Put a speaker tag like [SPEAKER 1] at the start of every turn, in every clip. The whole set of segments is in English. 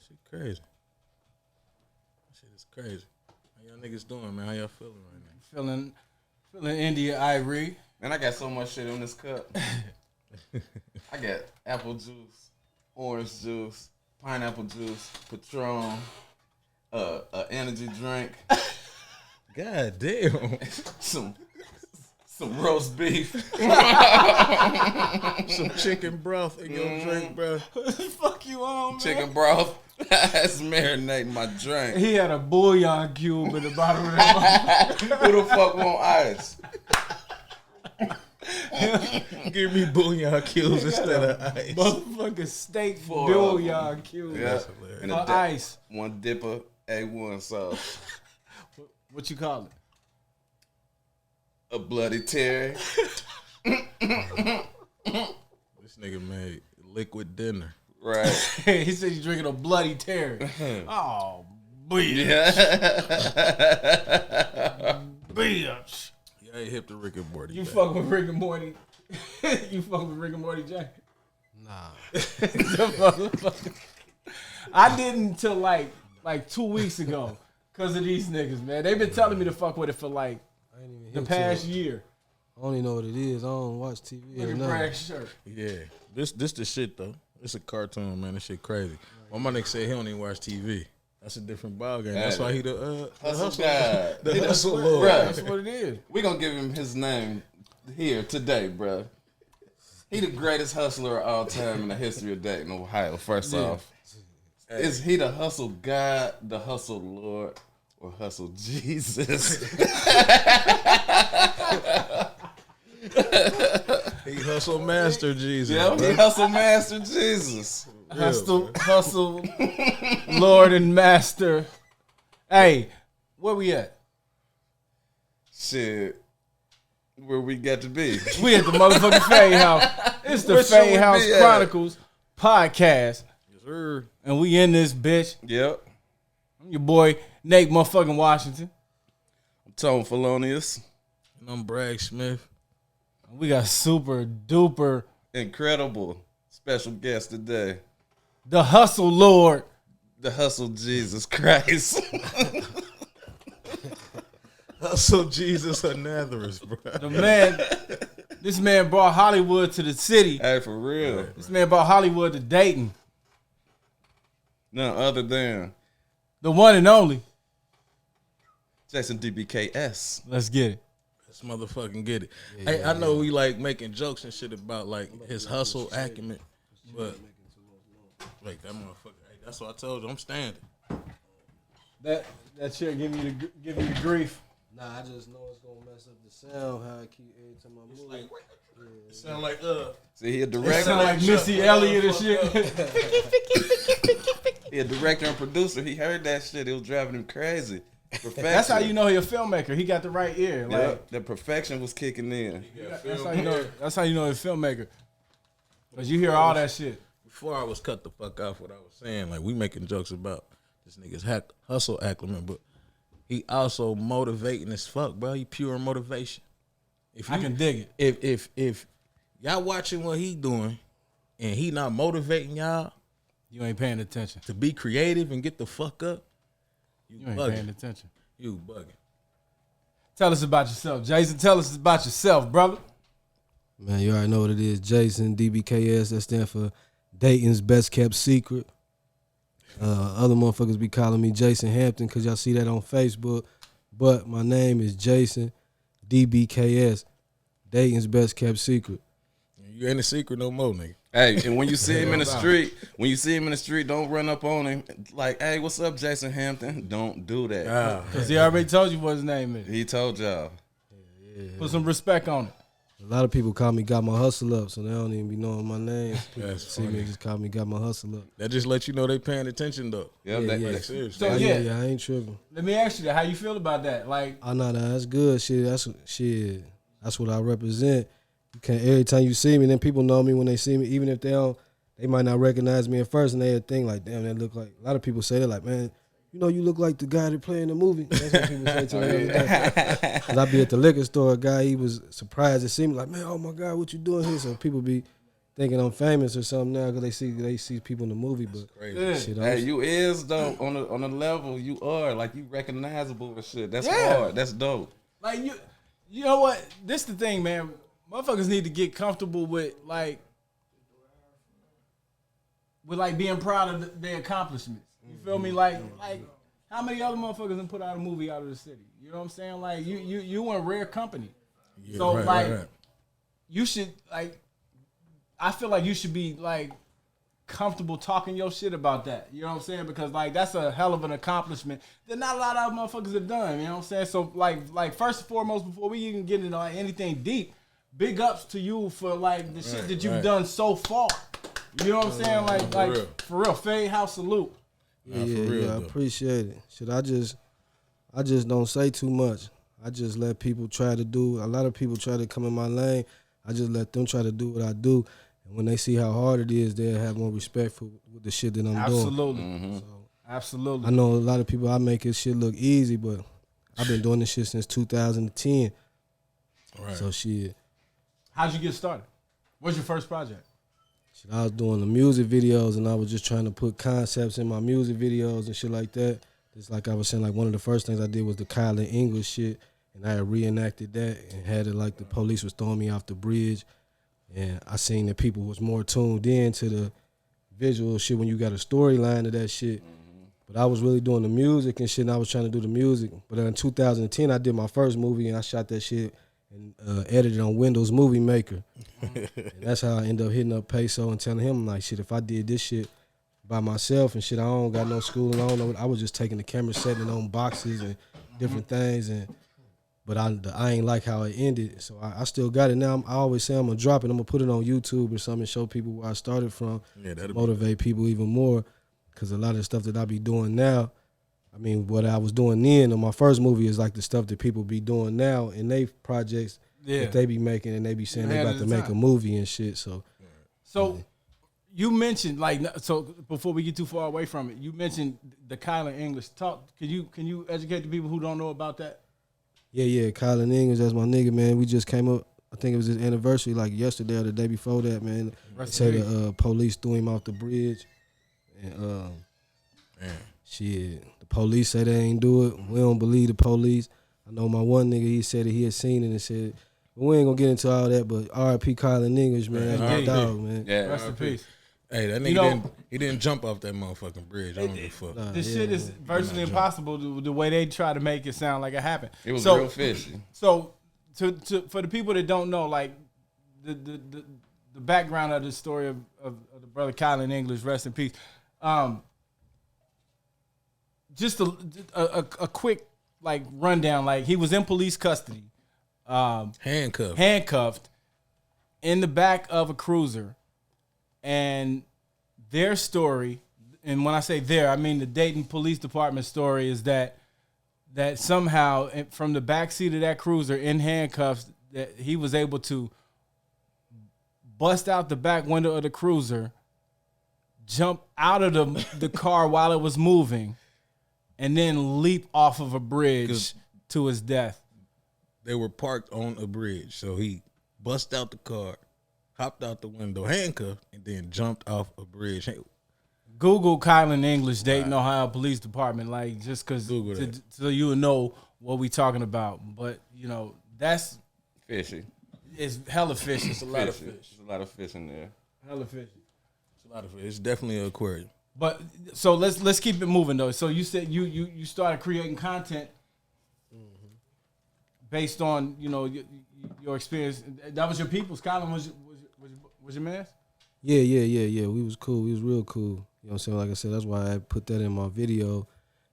[SPEAKER 1] Shit crazy. Shit is crazy. How y'all niggas doing, man? How y'all feeling right now?
[SPEAKER 2] Feeling India Irie.
[SPEAKER 3] Man, I got so much shit in this cup. I got apple juice, orange juice, pineapple juice, Patron, energy drink.
[SPEAKER 1] God damn.
[SPEAKER 3] some roast beef.
[SPEAKER 1] Some chicken broth in your drink, bro.
[SPEAKER 2] What the fuck you on, man?
[SPEAKER 3] Chicken broth. That's marinating my drink.
[SPEAKER 2] He had a bouillon cube in the bottom of that.
[SPEAKER 3] Who the fuck want ice?
[SPEAKER 1] Give me bouillon cubes instead of ice.
[SPEAKER 2] Motherfucking steak bouillon cube.
[SPEAKER 3] Yeah.
[SPEAKER 2] And ice.
[SPEAKER 3] One dipper, A1 sauce.
[SPEAKER 2] What you call it?
[SPEAKER 3] A Bloody Terry.
[SPEAKER 1] This nigga made liquid dinner.
[SPEAKER 3] Right.
[SPEAKER 2] He said he's drinking a Bloody Terry. Oh, bitch.
[SPEAKER 3] Yeah.
[SPEAKER 2] Bitch.
[SPEAKER 1] You ain't hip to Rick and Morty.
[SPEAKER 2] You fuck with Rick and Morty. You fuck with Rick and Morty, Jack?
[SPEAKER 4] Nah.
[SPEAKER 2] I didn't until like 2 weeks ago because of these niggas, man. They've been telling me to fuck with it for like the past year.
[SPEAKER 4] I don't even know what it is. I don't watch TV.
[SPEAKER 2] Look at Brad's shirt.
[SPEAKER 1] Yeah. This the shit, though. It's a cartoon, man. This shit crazy. Well, my nigga said he don't even watch TV. That's a different ball game. That's why he the
[SPEAKER 3] hustle guy.
[SPEAKER 1] The hustle lord.
[SPEAKER 2] That's what it is.
[SPEAKER 3] We gonna give him his name here today, bro. He the greatest hustler of all time in the history of Dayton, Ohio. First off, is he the hustle god, the hustle lord, or hustle Jesus?
[SPEAKER 1] He hustle master Jesus.
[SPEAKER 3] Yeah, he hustle master Jesus.
[SPEAKER 2] Hustle, Lord and Master. Hey, where we at?
[SPEAKER 3] Shit, where we got to be?
[SPEAKER 2] We at the motherfucking fadeHouse. It's the fadeHouse Chronicles podcast.
[SPEAKER 1] Yes, sir.
[SPEAKER 2] And we in this bitch.
[SPEAKER 3] Yep.
[SPEAKER 2] I'm your boy, Nate motherfucking Washington.
[SPEAKER 3] I'm Tone Felonious.
[SPEAKER 1] And I'm Bragg Smith.
[SPEAKER 2] We got super duper
[SPEAKER 3] Incredible special guest today.
[SPEAKER 2] the Hustle Lord.
[SPEAKER 3] The hustle Jesus Christ.
[SPEAKER 1] Hustle Jesus of Nazareth, bro.
[SPEAKER 2] The man, this man brought Hollywood to the city.
[SPEAKER 3] Hey, for real.
[SPEAKER 2] This man brought Hollywood to Dayton.
[SPEAKER 3] None other than
[SPEAKER 2] The one and only.
[SPEAKER 3] Jason DBKS.
[SPEAKER 2] Let's get it.
[SPEAKER 1] Let's motherfucking get it. Hey, I know we like making jokes and shit about like his hustle acumen, but like that motherfucker. Hey, that's what I told you. I'm standing.
[SPEAKER 2] That shit give me the grief.
[SPEAKER 4] Nah, I just know it's gonna mess up the sound. How I keep every time I move.
[SPEAKER 1] It sound like
[SPEAKER 3] See, he a
[SPEAKER 2] It
[SPEAKER 3] director.
[SPEAKER 2] sound like Missy Elliott and shit.
[SPEAKER 3] He a director and producer. He heard that shit. It was driving him crazy. Perfection.
[SPEAKER 2] That's how you know he a filmmaker. He got the right ear. Like
[SPEAKER 3] Yeah, the perfection was kicking in.
[SPEAKER 2] that's how you know. That's how you know he's a filmmaker. Cause you hear all that shit.
[SPEAKER 1] Before I was cut the fuck off what I was saying, like we making jokes about this nigga's hustle acumen, but he also motivating as fuck, bro. He pure motivation. If
[SPEAKER 2] I can dig it.
[SPEAKER 1] If y'all watching what he doing and he not motivating y'all
[SPEAKER 2] You ain't paying attention.
[SPEAKER 1] to be creative and get the fuck up,
[SPEAKER 2] You ain't
[SPEAKER 1] bugging.
[SPEAKER 2] paying attention.
[SPEAKER 1] You bugging.
[SPEAKER 2] Tell us about yourself, Jason. Tell us about yourself, brother.
[SPEAKER 4] Man, you already know what it is. Jason DBKS. That stands for Dayton's Best Kept Secret. Other motherfuckers be calling me Jason Hampton because y'all see that on Facebook. But my name is Jason DBKS. Dayton's Best Kept Secret.
[SPEAKER 1] You ain't a secret no more, nigga.
[SPEAKER 3] Hey, and when you see him in the street, don't run up on him like, "Hey, what's up, Jason Hampton?" Don't do that.
[SPEAKER 2] Because he already told you what his name is.
[SPEAKER 3] He told y'all.
[SPEAKER 2] Put some respect on it.
[SPEAKER 4] A lot of people call me Got My Hustle Up, so they don't even be knowing my name.
[SPEAKER 1] That's
[SPEAKER 4] See
[SPEAKER 1] funny.
[SPEAKER 4] me just call me Got My Hustle Up.
[SPEAKER 1] That just let you know they paying attention though.
[SPEAKER 3] Yeah,
[SPEAKER 4] Yeah.
[SPEAKER 1] Seriously.
[SPEAKER 2] So yeah,
[SPEAKER 4] I ain't tripping.
[SPEAKER 2] let me ask you that. How you feel about that? Like,
[SPEAKER 4] Oh no, that's good. That's what I represent. You can't every time you see me, then people know me when they see me, even if they might not recognize me at first, and they think like, damn, that look like. A lot of people say they're like, man, you look like the guy that play in the movie. That's what people say to me every day. 'Cause I be at the liquor store, a guy, he was surprised to see me, like, man, oh my God, what you doing here? So people be thinking I'm famous or something now because they see people in the movie. But
[SPEAKER 1] Crazy.
[SPEAKER 4] shit,
[SPEAKER 3] Hey, you is though on a level you are like you recognizable and shit. That's
[SPEAKER 2] Yeah.
[SPEAKER 3] hard. That's dope.
[SPEAKER 2] Like you know what? This the thing, man. Motherfuckers need to get comfortable with being proud of their accomplishments. You feel me? Like how many other motherfuckers done put out a movie out of the city? You know what I'm saying? Like you in rare company.
[SPEAKER 1] Yeah,
[SPEAKER 2] So
[SPEAKER 1] right.
[SPEAKER 2] you should I feel like you should be like comfortable talking your shit about that. You know what I'm saying? Because like that's a hell of an accomplishment that not a lot of motherfuckers have done. You know what I'm saying? So like first and foremost, before we even get into like anything deep, big ups to you for like the shit that you've done so far. You know what I'm saying? Like for real, fadeHouse salute.
[SPEAKER 4] Yeah, I appreciate it. Shit, I just don't say too much. I just let people try to do. A lot of people try to come in my lane. I just let them try to do what I do. And when they see how hard it is, they'll have more respect for with the shit that I'm doing.
[SPEAKER 2] Absolutely.
[SPEAKER 3] Mm-hmm.
[SPEAKER 2] So, absolutely.
[SPEAKER 4] I know a lot of people, I make this shit look easy, but I've been doing this shit since 2010.
[SPEAKER 1] Right.
[SPEAKER 4] So shit.
[SPEAKER 2] How'd you get started? What's your first project?
[SPEAKER 4] Shit, I was doing the music videos and I was just trying to put concepts in my music videos and shit like that. It's like I was saying, like one of the first things I did was the Kyle and English shit, and I had reenacted that and had it like the police was throwing me off the bridge, and I seen that people was more tuned in to the visual shit when you got a storyline to that shit. But I was really doing the music and shit, and I was trying to do the music. But in 2010, I did my first movie, and I shot that shit and edited on Windows Movie Maker. And that's how I ended up hitting up Peso and telling him, like, shit, if I did this shit by myself and shit, I don't got no school and I don't know. I was just taking the camera, setting it on boxes and different things, but I ain't like how it ended. So I still got it now. I always say I'm gonna drop it. I'm gonna put it on YouTube or something and show people where I started from.
[SPEAKER 1] Yeah,
[SPEAKER 4] motivate people even more, because a lot of the stuff that I be doing now, I mean, what I was doing then in my first movie is like the stuff that people be doing now in they projects that they be making, and they be saying they about to make a movie and shit. So
[SPEAKER 2] you mentioned before we get too far away from it, you mentioned the Kyle and English talk. Can you educate the people who don't know about that?
[SPEAKER 4] Yeah, Kyle and English, that's my nigga, man. We just came up, I think it was his anniversary like yesterday or the day before that, man. They say the police threw him off the bridge. And shit, the police say they ain't do it. We don't believe the police. I know my one nigga, he said that he had seen it and said, but we ain't gonna get into all that, but R.I.P. Kyle and English, man. That's my dog, man.
[SPEAKER 3] Yeah,
[SPEAKER 2] Rest in peace.
[SPEAKER 1] Hey, that nigga didn't jump off that motherfucking bridge. I don't give a fuck.
[SPEAKER 2] This shit is virtually impossible the way they try to make it sound like it happened.
[SPEAKER 3] It was real fishy.
[SPEAKER 2] So for the people that don't know, like the background of the story of the brother Kyle in English, rest in peace. Just a quick like rundown. Like he was in police custody, handcuffed in the back of a cruiser. And their story, and when I say their, I mean the Dayton Police Department story, is that somehow from the backseat of that cruiser in handcuffs, that he was able to bust out the back window of the cruiser, jump out of the car while it was moving, and then leap off of a bridge to his death.
[SPEAKER 1] They were parked on a bridge, so he bust out the car, hopped out the window, handcuffed, and then jumped off a bridge. Hey,
[SPEAKER 2] Google Kyle in English, Dayton, Ohio Police Department, like just because so you would know what we talking about. But you know that's
[SPEAKER 3] fishy.
[SPEAKER 2] It's hella fishy.
[SPEAKER 3] It's a lot of fish. There's a lot of fish in there.
[SPEAKER 2] Hella fishy.
[SPEAKER 1] it's a lot of fish. It's definitely an aquarium.
[SPEAKER 2] But so let's keep it moving though. So you said you started creating content based on your experience. That was your people's. Colin was your man?
[SPEAKER 4] Yeah. We was cool. We was real cool. You know what I'm saying? Like I said, that's why I put that in my video.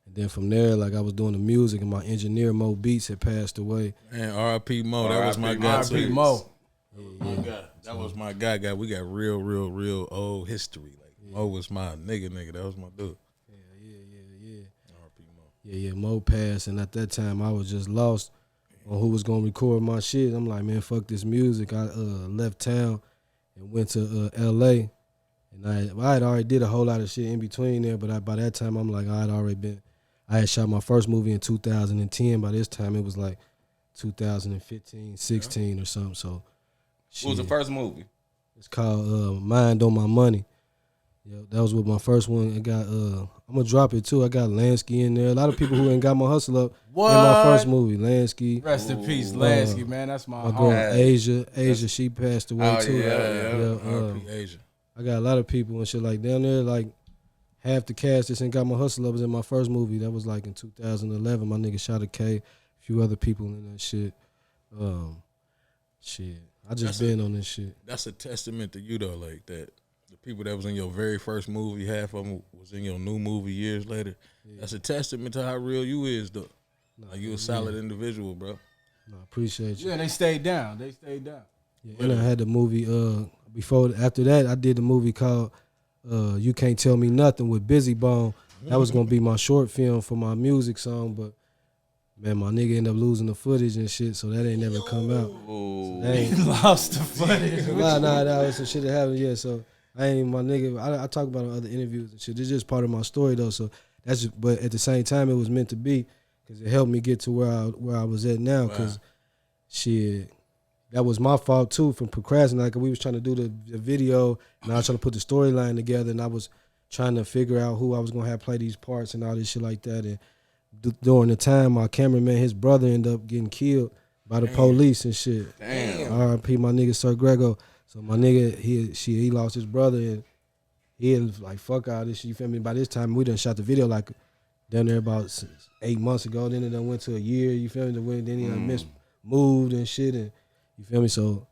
[SPEAKER 4] And then from there, like I was doing the music, and my engineer Mo Beats had passed away.
[SPEAKER 1] Man, R.I.P. Mo. That was my guy too.
[SPEAKER 2] R.I.P. Mo.
[SPEAKER 1] Yeah. That was my guy. We got real old history. Like Mo was my nigga. That was my dude.
[SPEAKER 4] Yeah.
[SPEAKER 1] R.I.P. Mo.
[SPEAKER 4] Yeah. Mo passed, and at that time I was just lost on who was gonna record my shit. I'm like, man, fuck this music. I left town and went to L.A. And I had already did a whole lot of shit in between there, but by that time I'm like, I had shot my first movie in 2010. By this time it was like 2015, 16 or something. So
[SPEAKER 3] what was the first movie?
[SPEAKER 4] It's called Mind on My Money. Yeah, that was with my first one. I got I'm gonna drop it too. I got Lansky in there. A lot of people who ain't got my hustle up in my first movie. Lansky.
[SPEAKER 2] Rest in peace, Lansky, man. That's my
[SPEAKER 4] girl
[SPEAKER 2] home.
[SPEAKER 4] Asia, she passed away too.
[SPEAKER 1] R.P. Asia.
[SPEAKER 4] I got a lot of people and shit like down there. Like half the cast that ain't got my hustle up was in my first movie. That was like in 2011. My nigga Shot a K, a few other people in that shit. Shit, I just been on this shit.
[SPEAKER 1] That's a testament to you though, like that. The people that was in your very first movie, half of them was in your new movie years later. Yeah. That's a testament to how real you is, though. Like you a solid individual, bro.
[SPEAKER 4] No, appreciate you.
[SPEAKER 2] Yeah, they stayed down.
[SPEAKER 4] Yeah, and I had the movie after that I did the movie called You Can't Tell Me Nothing with Busy Bone. That was gonna be my short film for my music song, but man, my nigga ended up losing the footage and shit, so that ain't never come out. So that ain't
[SPEAKER 2] lost the footage.
[SPEAKER 4] Nah, that was some shit that happened. Yeah, so I ain't my nigga. I talk about it in other interviews and shit. It's just part of my story though. So that's just, but at the same time, it was meant to be because it helped me get to where I was at now. Because shit, that was my fault too from procrastinating. Cause we was trying to do the video and I was trying to put the storyline together, and I was trying to figure out who I was gonna have play these parts and all this shit like that. And during the time, my cameraman, his brother, ended up getting killed by the police and shit.
[SPEAKER 3] Damn.
[SPEAKER 4] R.I.P. my nigga Sir Grego. So my nigga, he lost his brother, and he was like, fuck all this shit, you feel me? By this time, we done shot the video like down there about 8 months ago. Then it done went to a year, you feel me? Then he done moved and shit, and you feel me? So,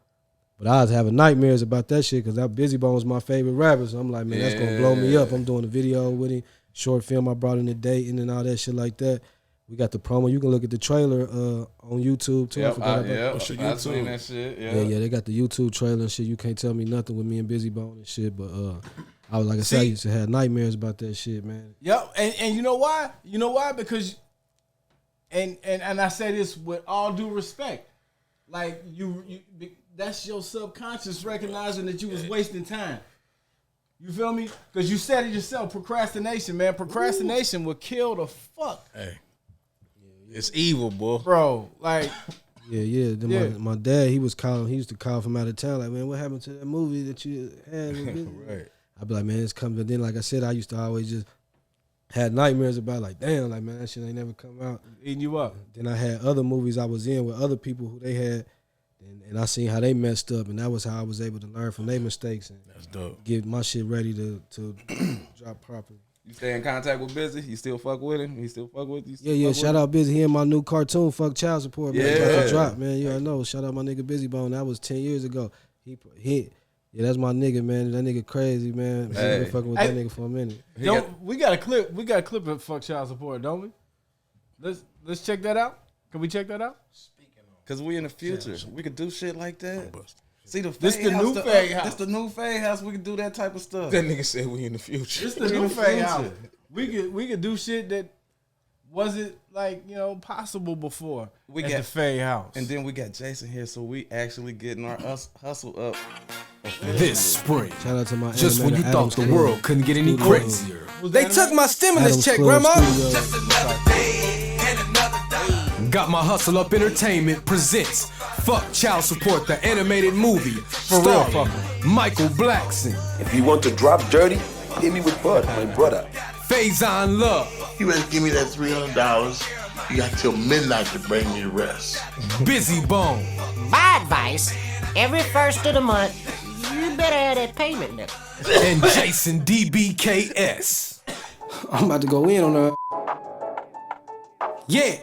[SPEAKER 4] but I was having nightmares about that shit because that Busy Bone was my favorite rapper. So I'm like, man, that's gonna blow me up. I'm doing a video with him, short film I brought in the dating and all that shit like that. We got the promo. You can look at the trailer on YouTube too.
[SPEAKER 3] Yep,
[SPEAKER 4] I
[SPEAKER 3] I seen that shit.
[SPEAKER 4] Yeah, they got the YouTube trailer and shit. You Can't Tell Me Nothing with me and Busy Bone and shit. But I was like I said, I used to have nightmares about that shit, man.
[SPEAKER 2] Yep, and you know why? You know why? Because and I say this with all due respect, like you that's your subconscious recognizing that you was wasting time. You feel me? Because you said it yourself, procrastination, man. Procrastination will kill the fuck.
[SPEAKER 1] Hey. It's evil, boy.
[SPEAKER 2] Bro, like
[SPEAKER 4] Yeah. My dad, he used to call from out of town, like, man, what happened to that movie that you had?
[SPEAKER 1] Right.
[SPEAKER 4] I'd be like, man, it's coming. But then, like I said, I used to always just had nightmares about, like, damn, like, man, that shit ain't never come out.
[SPEAKER 2] Eating you up.
[SPEAKER 4] Then I had other movies I was in with other people who they had, and I seen how they messed up, and that was how I was able to learn from their mistakes and
[SPEAKER 1] That's dope.
[SPEAKER 4] get my shit ready to drop properly.
[SPEAKER 3] You stay in contact with Busy? You still fuck with him? He still fuck with you?
[SPEAKER 4] Yeah. Shout out Busy. He in my new cartoon, Fuck Child Support, man.
[SPEAKER 3] Yeah.
[SPEAKER 4] About to drop, man. You already know. Shout out my nigga Busy Bone. That was 10 years ago. Yeah, that's my nigga, man. That nigga crazy, man. I've been fucking with that nigga for a minute.
[SPEAKER 2] We got a clip. We got a clip of Fuck Child Support, don't we? Let's check that out. Can we check that out?
[SPEAKER 3] Cause we in the future, we could do shit like that. See the
[SPEAKER 2] This the new fadeHouse.
[SPEAKER 3] This the new fadeHouse. We can do that type of stuff.
[SPEAKER 1] That nigga said we in the future.
[SPEAKER 2] This the new fadeHouse. We could do shit that wasn't like possible before.
[SPEAKER 3] We
[SPEAKER 2] at
[SPEAKER 3] got
[SPEAKER 2] the fadeHouse,
[SPEAKER 3] and then we got Jason here, so we actually getting our hustle up.
[SPEAKER 5] This spring,
[SPEAKER 4] Shout out to my
[SPEAKER 5] just when you thought the world couldn't get any crazier,
[SPEAKER 6] They took my stimulus
[SPEAKER 4] Adams
[SPEAKER 6] check,
[SPEAKER 4] Club
[SPEAKER 6] Grandma.
[SPEAKER 4] Studio.
[SPEAKER 5] Got My Hustle Up Entertainment presents Fuck Child Support, the animated movie, starring Michael Blackson,
[SPEAKER 7] If you want to drop dirty, hit me with Bud, my brother.
[SPEAKER 5] Faison Love,
[SPEAKER 8] You better give me that $300. You got till midnight to bring me the rest.
[SPEAKER 5] Busy Bone,
[SPEAKER 9] My advice, every first of the month, you better have that payment now.
[SPEAKER 5] and Jason DBKS.
[SPEAKER 4] I'm about to go in on her.
[SPEAKER 6] Yeah.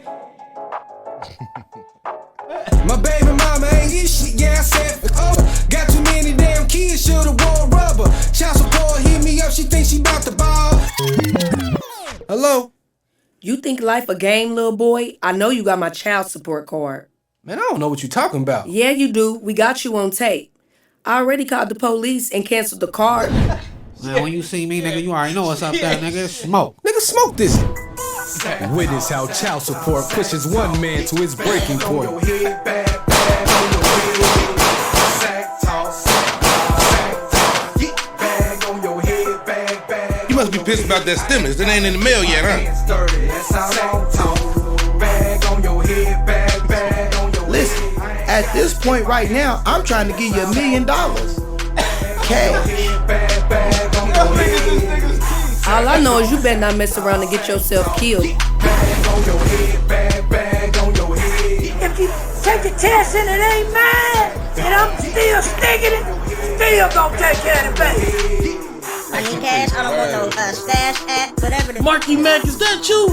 [SPEAKER 6] My baby mama ain't get shit, yeah, I said, oh. Got too many damn kids, should've wore rubber. Child support hit me up, she thinks she bout to ball. Hello?
[SPEAKER 10] You think life a game, little boy? I know you got my child support card.
[SPEAKER 6] Man, I don't know what you talking about.
[SPEAKER 10] Yeah, you do. We got you on tape. I already called the police and canceled the card.
[SPEAKER 11] Man, when you see me, nigga, you already know what's up there, nigga. Smoke.
[SPEAKER 6] Nigga, smoke this.
[SPEAKER 5] Witness how child support pushes one man to his breaking point.
[SPEAKER 8] You must be pissed about that stimulus. It ain't in the mail yet, huh?
[SPEAKER 6] Listen, at this point right now, I'm trying to give you $1 million.
[SPEAKER 10] All I know is you better not mess around and get yourself killed.
[SPEAKER 6] If you take the test and it ain't mine, and I'm still sticking it, still gonna take care of the baby.
[SPEAKER 9] I need cash. I don't want no stash at whatever the.
[SPEAKER 12] Marky Mac, is that you?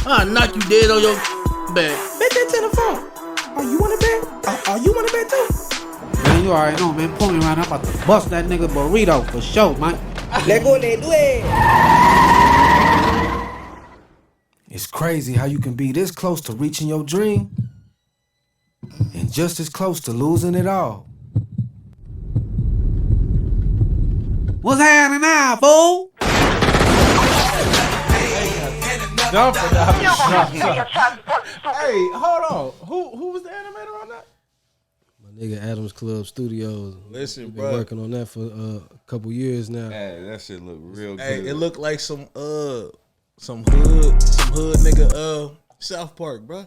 [SPEAKER 12] I'll knock you dead on your back.
[SPEAKER 11] Bet that to the phone. Oh, you wanna bet? Oh, you wanna bet too? Man, you already know, man. Pull me around. I'm about to bust that nigga burrito for sure, man. Let go, let do it.
[SPEAKER 4] It's crazy how you can be this close to reaching your dream and just as close to losing it all.
[SPEAKER 11] What's happening now, fool?
[SPEAKER 2] Hey, hold on. Who was the animator on that?
[SPEAKER 4] My nigga Adams Club Studios.
[SPEAKER 1] Listen,
[SPEAKER 4] been
[SPEAKER 1] bro.
[SPEAKER 4] working on that for a couple years now.
[SPEAKER 3] Hey, that shit look real
[SPEAKER 1] Hey,
[SPEAKER 3] good.
[SPEAKER 1] it looked like some hood nigga South Park, bro.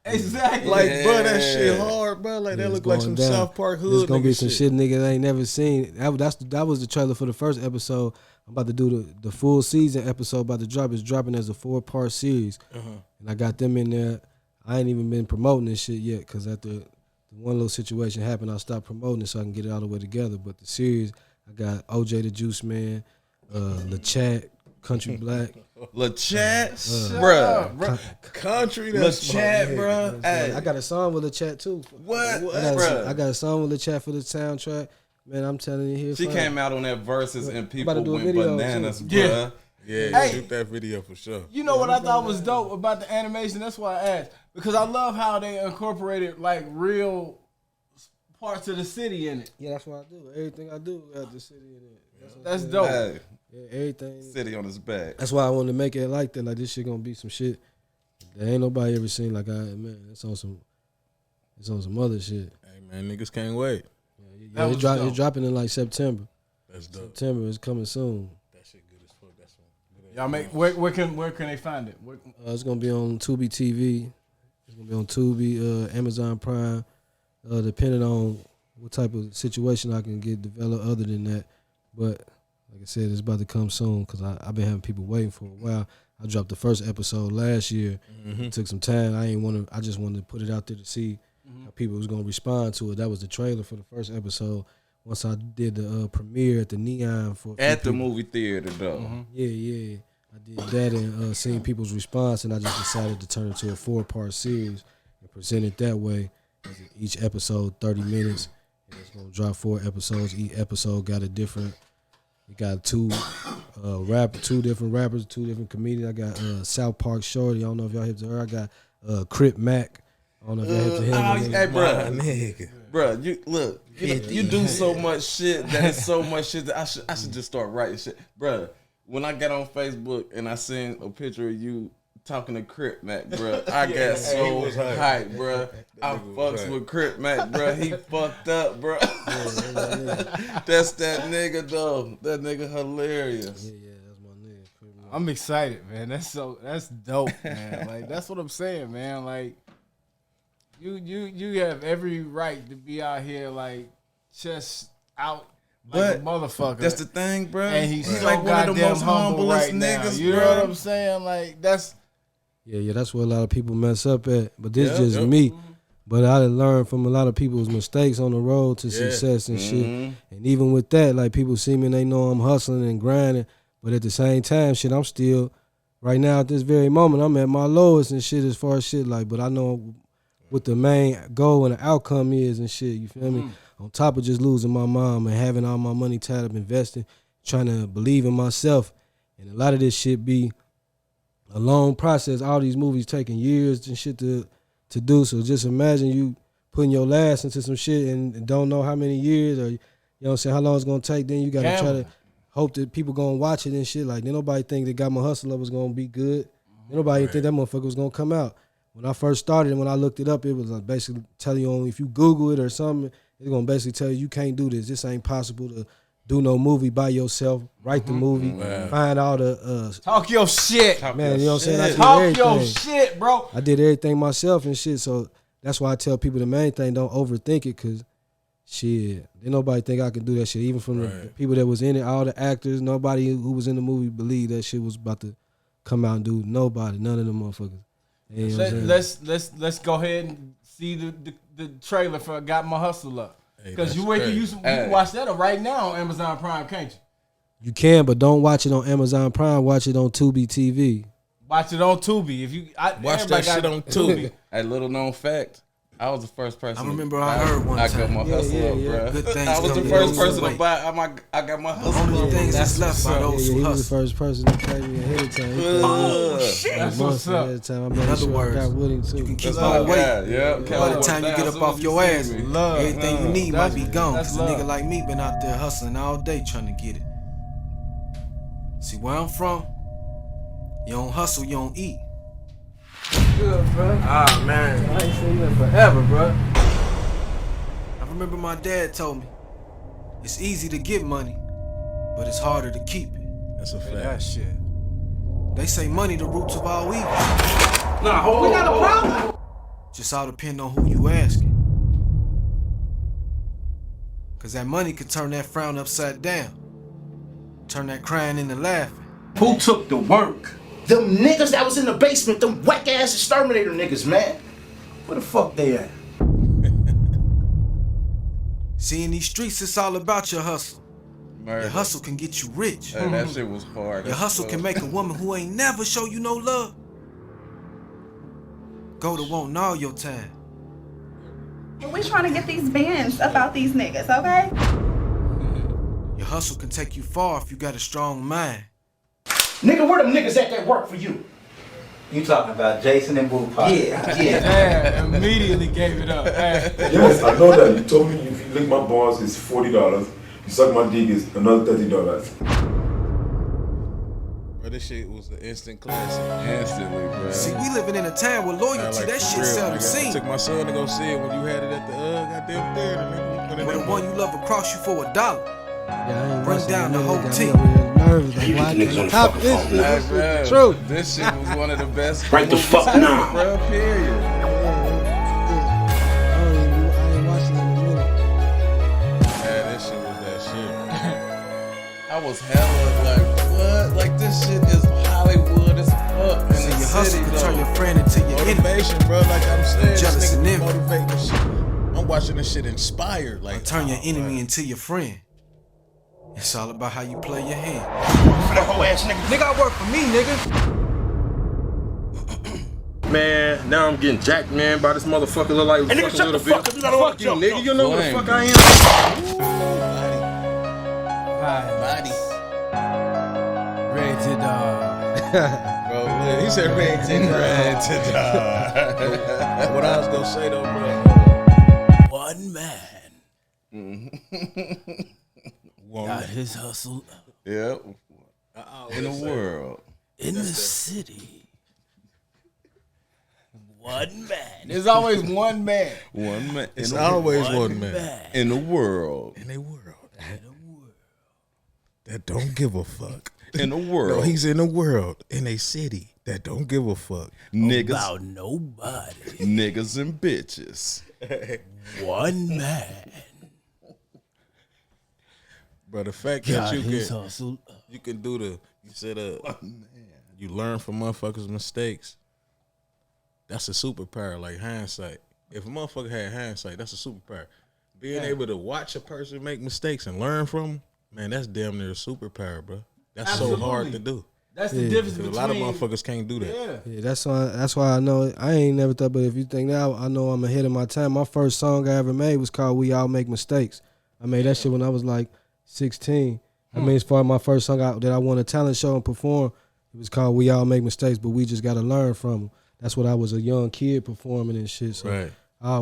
[SPEAKER 2] Exactly.
[SPEAKER 1] Like, bro, that shit hard, bro. Like that look like some
[SPEAKER 4] down.
[SPEAKER 1] South Park hood.
[SPEAKER 4] There's gonna be
[SPEAKER 1] nigga
[SPEAKER 4] some shit niggas ain't never seen. That was the trailer for the first episode. I'm about to do the full season episode about to drop. It's dropping as a 4-part series, and I got them in there. I ain't even been promoting this shit yet because after the one little situation happened, I stopped promoting it so I can get it all the way together. But the series, I got OJ the Juice Man, LaChat, Country Black.
[SPEAKER 3] LaChat, bruh.
[SPEAKER 1] Country, that's
[SPEAKER 3] LaChat, bruh. Hey,
[SPEAKER 4] I got a song with LaChat too.
[SPEAKER 3] what,
[SPEAKER 4] I
[SPEAKER 3] bruh?
[SPEAKER 4] got a song with LaChat for the soundtrack. Man, I'm telling you here.
[SPEAKER 3] She
[SPEAKER 4] fine.
[SPEAKER 3] came out on that Versus and people
[SPEAKER 4] about to do a
[SPEAKER 3] went
[SPEAKER 4] video,
[SPEAKER 3] bananas,
[SPEAKER 4] too.
[SPEAKER 3] bruh.
[SPEAKER 1] Yeah,
[SPEAKER 2] Hey.
[SPEAKER 1] shoot that video for sure.
[SPEAKER 2] You know what I thought was dope about the animation? That's why I asked. Because I love how they incorporated like real parts of the city in it.
[SPEAKER 4] Yeah, that's what I do. Everything I do got the city in it.
[SPEAKER 2] That's dope.
[SPEAKER 3] Hey,
[SPEAKER 4] Yeah, everything.
[SPEAKER 3] city on his back.
[SPEAKER 4] That's why I wanted to make it like that. Like this shit gonna be some shit that ain't nobody ever seen. Like man, it's on some other shit.
[SPEAKER 1] Hey man, niggas can't wait.
[SPEAKER 4] Yeah, it's dropping in like September.
[SPEAKER 1] That's dope.
[SPEAKER 4] September is coming soon.
[SPEAKER 1] That shit good as fuck. That's one.
[SPEAKER 2] Y'all make where can they find it?
[SPEAKER 4] It's gonna be on Tubi TV. It's gonna be on Tubi, Amazon Prime. Depending on what type of situation I can get developed other than that. But like I said, it's about to come soon because I've been having people waiting for a while. I dropped the first episode last year. It took some time. I just wanted to put it out there to see how people was gonna respond to it. That was the trailer for the first episode. Once I did the premiere at the Neon for
[SPEAKER 3] At the movie theater, though.
[SPEAKER 4] Yeah. I did that and seen people's response, and I just decided to turn it to a 4-part series and present it that way. Each episode 30 minutes, and it's gonna drop 4 episodes. Each episode got a different. We got two different rappers, 2 different comedians. I got South Park Shorty. I don't know if y'all hip to her. I got Crip Mac. I don't know if y'all hip to him.
[SPEAKER 3] Hey, bro, you look. You do so much shit that is so much shit that I should just start writing shit, bro. When I got on Facebook and I seen a picture of you talking to Crip Mac, bro, I got so hyped, bro. I fucks with Crip Mac, bro. He fucked up, bro. That's that nigga, though. That nigga hilarious.
[SPEAKER 4] Yeah, that's my nigga. Crip Mac.
[SPEAKER 2] I'm excited, man. That's dope, man. Like that's what I'm saying, man. Like you have every right to be out here like just out like a motherfucker.
[SPEAKER 3] That's the thing, bro.
[SPEAKER 2] And he's so
[SPEAKER 3] like one of the most
[SPEAKER 2] humble
[SPEAKER 3] humblest
[SPEAKER 2] right now.
[SPEAKER 3] niggas,
[SPEAKER 2] You know
[SPEAKER 3] bro.
[SPEAKER 2] what I'm saying? Like that's
[SPEAKER 4] Yeah, that's where a lot of people mess up at. But this is just me. But I done learned from a lot of people's mistakes on the road to success and shit. And even with that, like people see me and they know I'm hustling and grinding. But at the same time, shit, I'm still, right now at this very moment, I'm at my lowest and shit as far as shit. Like, but I know what the main goal and the outcome is and shit, you feel me? On top of just losing my mom and having all my money tied up investing, trying to believe in myself. And a lot of this shit be a long process. All these movies taking years and shit to do. So just imagine you putting your last into some shit and don't know how many years or, you know what I'm saying, how long it's going to take. Then you got to try to hope that people going to watch it and shit. Like, then nobody think that Got My Hustle Up was going to be good. Then nobody think that motherfucker was going to come out. When I first started and when I looked it up, it was like basically telling you only if you Google it or something, it's going to basically tell you can't do this. This ain't possible to do no movie by yourself, write the movie, find all the...
[SPEAKER 2] talk your shit.
[SPEAKER 4] Man, you know what I'm saying? I did
[SPEAKER 2] Talk
[SPEAKER 4] everything.
[SPEAKER 2] your shit, bro.
[SPEAKER 4] I did everything myself and shit, so that's why I tell people the main thing, don't overthink it, because shit, didn't nobody think I could do that shit. Even from the people that was in it, all the actors, nobody who was in the movie believed that shit was about to come out and do. Nobody, none of them motherfuckers. You know what I'm saying?
[SPEAKER 2] Let's go ahead and see the trailer for Got My Hustle Up. Because you can watch that right now on Amazon Prime, can't you?
[SPEAKER 4] You can, but don't watch it on Amazon Prime. Watch it on Tubi TV.
[SPEAKER 2] Watch it on Tubi. If you
[SPEAKER 1] watch that shit on Tubi.
[SPEAKER 3] A little known fact. I was the first person.
[SPEAKER 5] I remember I heard one time.
[SPEAKER 3] I got my hustle up, bro.
[SPEAKER 5] Good things
[SPEAKER 3] I was the
[SPEAKER 5] come
[SPEAKER 3] first
[SPEAKER 5] your
[SPEAKER 3] person
[SPEAKER 5] way.
[SPEAKER 3] to buy. I got my hustle up.
[SPEAKER 5] Only things that's left by those
[SPEAKER 4] He
[SPEAKER 5] who
[SPEAKER 4] was the
[SPEAKER 5] hustle.
[SPEAKER 4] first person to pay me ahead of time.
[SPEAKER 3] Oh,
[SPEAKER 2] shit. That's what's up.
[SPEAKER 4] In
[SPEAKER 5] other words,
[SPEAKER 4] got with him too.
[SPEAKER 5] You can keep
[SPEAKER 3] That's
[SPEAKER 5] on
[SPEAKER 3] my
[SPEAKER 5] waiting.
[SPEAKER 3] guy.
[SPEAKER 5] By the time you get up off your ass, everything you need might be gone.
[SPEAKER 2] That's
[SPEAKER 5] Cause a
[SPEAKER 2] love.
[SPEAKER 5] nigga like me been out there hustling all day trying to get it. See where I'm from? You don't hustle, you don't eat.
[SPEAKER 2] Good, bro.
[SPEAKER 5] Ah, man.
[SPEAKER 2] I ain't seen that forever, bro.
[SPEAKER 5] I remember my dad told me, it's easy to get money, but it's harder to keep it.
[SPEAKER 1] That's a fact.
[SPEAKER 2] That shit.
[SPEAKER 5] They say money the roots of all evil.
[SPEAKER 11] Nah, we got a problem.
[SPEAKER 5] Just all depend on who you asking. Cause that money could turn that frown upside down. Turn that crying into laughing.
[SPEAKER 12] Who took the work? Them niggas that was in the basement, them whack ass exterminator niggas, man. Where the fuck they at?
[SPEAKER 5] See, in these streets, it's all about your hustle.
[SPEAKER 3] Murder.
[SPEAKER 5] Your hustle can get you rich.
[SPEAKER 3] Hey, that shit was hard.
[SPEAKER 5] Your hustle can make a woman who ain't never show you no love go to wanting all your time.
[SPEAKER 13] We trying to get these bands about these niggas, okay?
[SPEAKER 5] Your hustle can take you far if you got a strong mind.
[SPEAKER 12] Nigga, where them niggas at that work for you?
[SPEAKER 14] You talking about Jason and Boo Pop?
[SPEAKER 12] Yeah.
[SPEAKER 2] Damn, immediately gave it up. Hey.
[SPEAKER 15] Yes, I know that. You told me if you lick my balls, it's $40. You suck my dick, it's another $30.
[SPEAKER 1] Bro, this shit was the instant classic.
[SPEAKER 3] Instantly, bro.
[SPEAKER 5] See, we living in a time with loyalty.
[SPEAKER 1] Like,
[SPEAKER 5] that
[SPEAKER 1] for
[SPEAKER 5] shit
[SPEAKER 1] real,
[SPEAKER 5] seldom
[SPEAKER 1] nigga. I
[SPEAKER 5] seen.
[SPEAKER 1] took my son to go see it when you had it at the goddamn theater, nigga.
[SPEAKER 5] When the one you love will cross you for $1.
[SPEAKER 4] Yeah, I ain't
[SPEAKER 5] Run
[SPEAKER 4] watching
[SPEAKER 5] down
[SPEAKER 4] that
[SPEAKER 5] the
[SPEAKER 4] nigga
[SPEAKER 5] whole
[SPEAKER 4] got me
[SPEAKER 5] team.
[SPEAKER 4] over here nervous. Like, why I can't top this shit? This is the truth.
[SPEAKER 3] This shit was one of the best.
[SPEAKER 12] Right the fuck now.
[SPEAKER 3] Bro, period.
[SPEAKER 4] I ain't watching it in a minute.
[SPEAKER 1] Yeah, this shit was that shit.
[SPEAKER 3] I was hella like, what? Like, this shit is Hollywood as fuck. In
[SPEAKER 5] See,
[SPEAKER 3] the
[SPEAKER 5] your hustle
[SPEAKER 3] city,
[SPEAKER 5] can
[SPEAKER 3] though.
[SPEAKER 5] turn your friend into your enemy.
[SPEAKER 1] Motivation, bro. Like I'm saying,
[SPEAKER 5] Jealous
[SPEAKER 1] this
[SPEAKER 5] and
[SPEAKER 1] nigga
[SPEAKER 5] envy.
[SPEAKER 1] motivating this shit. I'm watching this shit inspired. Like,
[SPEAKER 5] Turn your enemy into your friend. It's all about how you play your hand. Nigga, I work for me, nigga.
[SPEAKER 15] Man, now I'm getting jacked, man, by this motherfucker look like
[SPEAKER 12] Hey, nigga,
[SPEAKER 15] fucking
[SPEAKER 12] shut
[SPEAKER 15] little
[SPEAKER 12] the fuck
[SPEAKER 15] bitch.
[SPEAKER 12] up. You gotta
[SPEAKER 15] Fuck you,
[SPEAKER 12] jump,
[SPEAKER 15] nigga. You know who the
[SPEAKER 3] Flame.
[SPEAKER 15] fuck I am.
[SPEAKER 2] Body. Ready to die.
[SPEAKER 1] bro, look, he said red to die. What I was gonna say though, bro. One man got his hustle
[SPEAKER 3] Yep. In the world.
[SPEAKER 1] in the city. One man.
[SPEAKER 2] There's always one man.
[SPEAKER 3] One man.
[SPEAKER 1] It's always one man
[SPEAKER 3] in the world.
[SPEAKER 1] in a world that don't give a fuck.
[SPEAKER 3] In the world.
[SPEAKER 1] No, he's in a world in a city that don't give a fuck
[SPEAKER 3] Niggas.
[SPEAKER 1] about nobody.
[SPEAKER 3] Niggas and bitches.
[SPEAKER 1] One man. Bro, the fact that you can do the, you said you learn from motherfuckers' mistakes. That's a superpower, like hindsight. If a motherfucker had hindsight, that's a superpower. Being able to watch a person make mistakes and learn from them, man, that's damn near a superpower, bro. That's
[SPEAKER 2] Absolutely.
[SPEAKER 1] so hard to do.
[SPEAKER 2] That's the difference
[SPEAKER 1] 'Cause
[SPEAKER 2] between
[SPEAKER 1] a lot of motherfuckers can't do that.
[SPEAKER 2] Yeah.
[SPEAKER 4] Yeah, that's why I know I ain't never thought. But if you think that, I know I'm ahead of my time. My first song I ever made was called "We All Make Mistakes." I made that shit when I was like 16. I mean, as far as my first song that I won a talent show and perform, it was called "We All Make Mistakes," but we just got to learn from them. That's what I was a young kid performing and shit. So,
[SPEAKER 1] Right.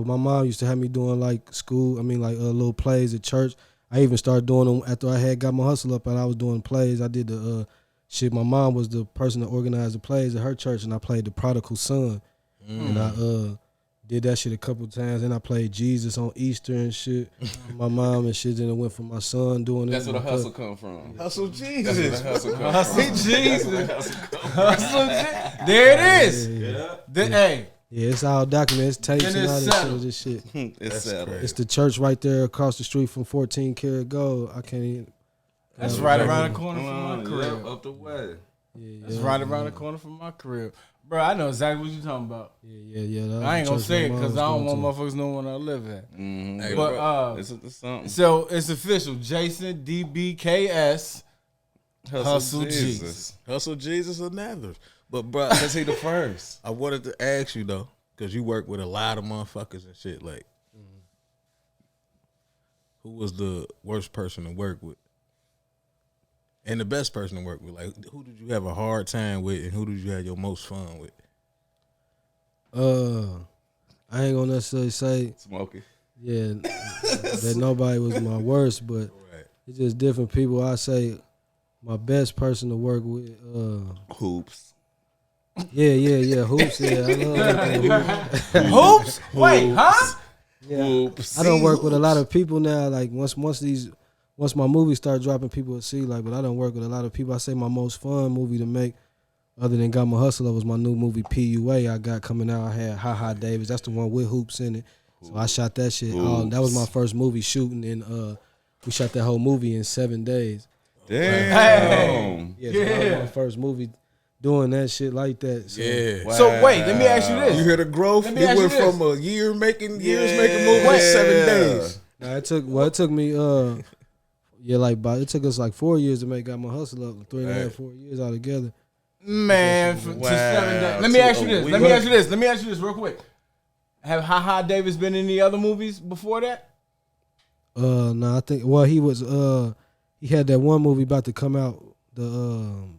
[SPEAKER 4] my mom used to have me doing like school. I mean, like little plays at church. I even started doing them after I had got my hustle up, and I was doing plays. I did the shit. My mom was the person that organized the plays at her church, and I played the Prodigal Son, and I did that shit a couple times. And I played Jesus on Easter and shit. My mom and shit. Then it went for my son doing
[SPEAKER 3] That's
[SPEAKER 4] it.
[SPEAKER 3] where the hustle come from.
[SPEAKER 1] Hustle Jesus.
[SPEAKER 3] That's where the hustle come from.
[SPEAKER 2] Jesus.
[SPEAKER 3] That's where the hustle come from.
[SPEAKER 2] There it is.
[SPEAKER 3] Yeah.
[SPEAKER 2] Hey,
[SPEAKER 4] Yeah, it's all documented. It's tapes and all this shit.
[SPEAKER 3] It's settled.
[SPEAKER 4] It's the church right there across the street from 14 Karat Gold. I can't even.
[SPEAKER 2] That's right around the corner from my crib.
[SPEAKER 3] Up the way.
[SPEAKER 2] That's right around the corner from my crib. Bro, I know exactly what you're talking about.
[SPEAKER 4] Yeah.
[SPEAKER 2] I ain't gonna say it because I don't want motherfuckers knowing where I live at.
[SPEAKER 3] Hey,
[SPEAKER 2] but
[SPEAKER 3] it's something.
[SPEAKER 2] So it's official. Jason DBKS. Hustle Jesus.
[SPEAKER 1] Hustle Jesus or neither. But bro,
[SPEAKER 3] is he the first?
[SPEAKER 1] I wanted to ask you though, because you work with a lot of motherfuckers and shit. Like, who was the worst person to work with? And the best person to work with? Like, who did you have a hard time with, and who did you have your most fun with?
[SPEAKER 4] I ain't gonna necessarily say
[SPEAKER 3] Smokey.
[SPEAKER 4] Yeah, that nobody was my worst, but it's just different people. I say my best person to work with.
[SPEAKER 3] Hoops.
[SPEAKER 4] Yeah. Hoops. Yeah, I love
[SPEAKER 2] Hoops. Wait, huh?
[SPEAKER 4] Yeah.
[SPEAKER 3] Hoops.
[SPEAKER 4] I don't work with a lot of people now. Like once my movies start dropping, people will see. Like, but I don't work with a lot of people. I say my most fun movie to make, other than Got My Hustle Up, was my new movie PUA I got coming out. I had Ha Davis. That's the one with Hoops in it. So I shot that shit. That was my first movie shooting, and we shot that whole movie in 7 days.
[SPEAKER 3] Damn.
[SPEAKER 4] Yeah, so that was my first movie doing that shit like that. So.
[SPEAKER 1] Yeah.
[SPEAKER 2] Wow. So wait, let me ask you this.
[SPEAKER 1] You hear the growth? It went from a years making movies to 7 days.
[SPEAKER 4] Nah, it took me it took us like 4 years to make Got My Hustle Up, 3.5, 4 years all together.
[SPEAKER 2] Man, to 7 days. Let me ask you this real quick. Have Ha Davis been in any other movies before that?
[SPEAKER 4] No, I think he had that one movie about to come out, the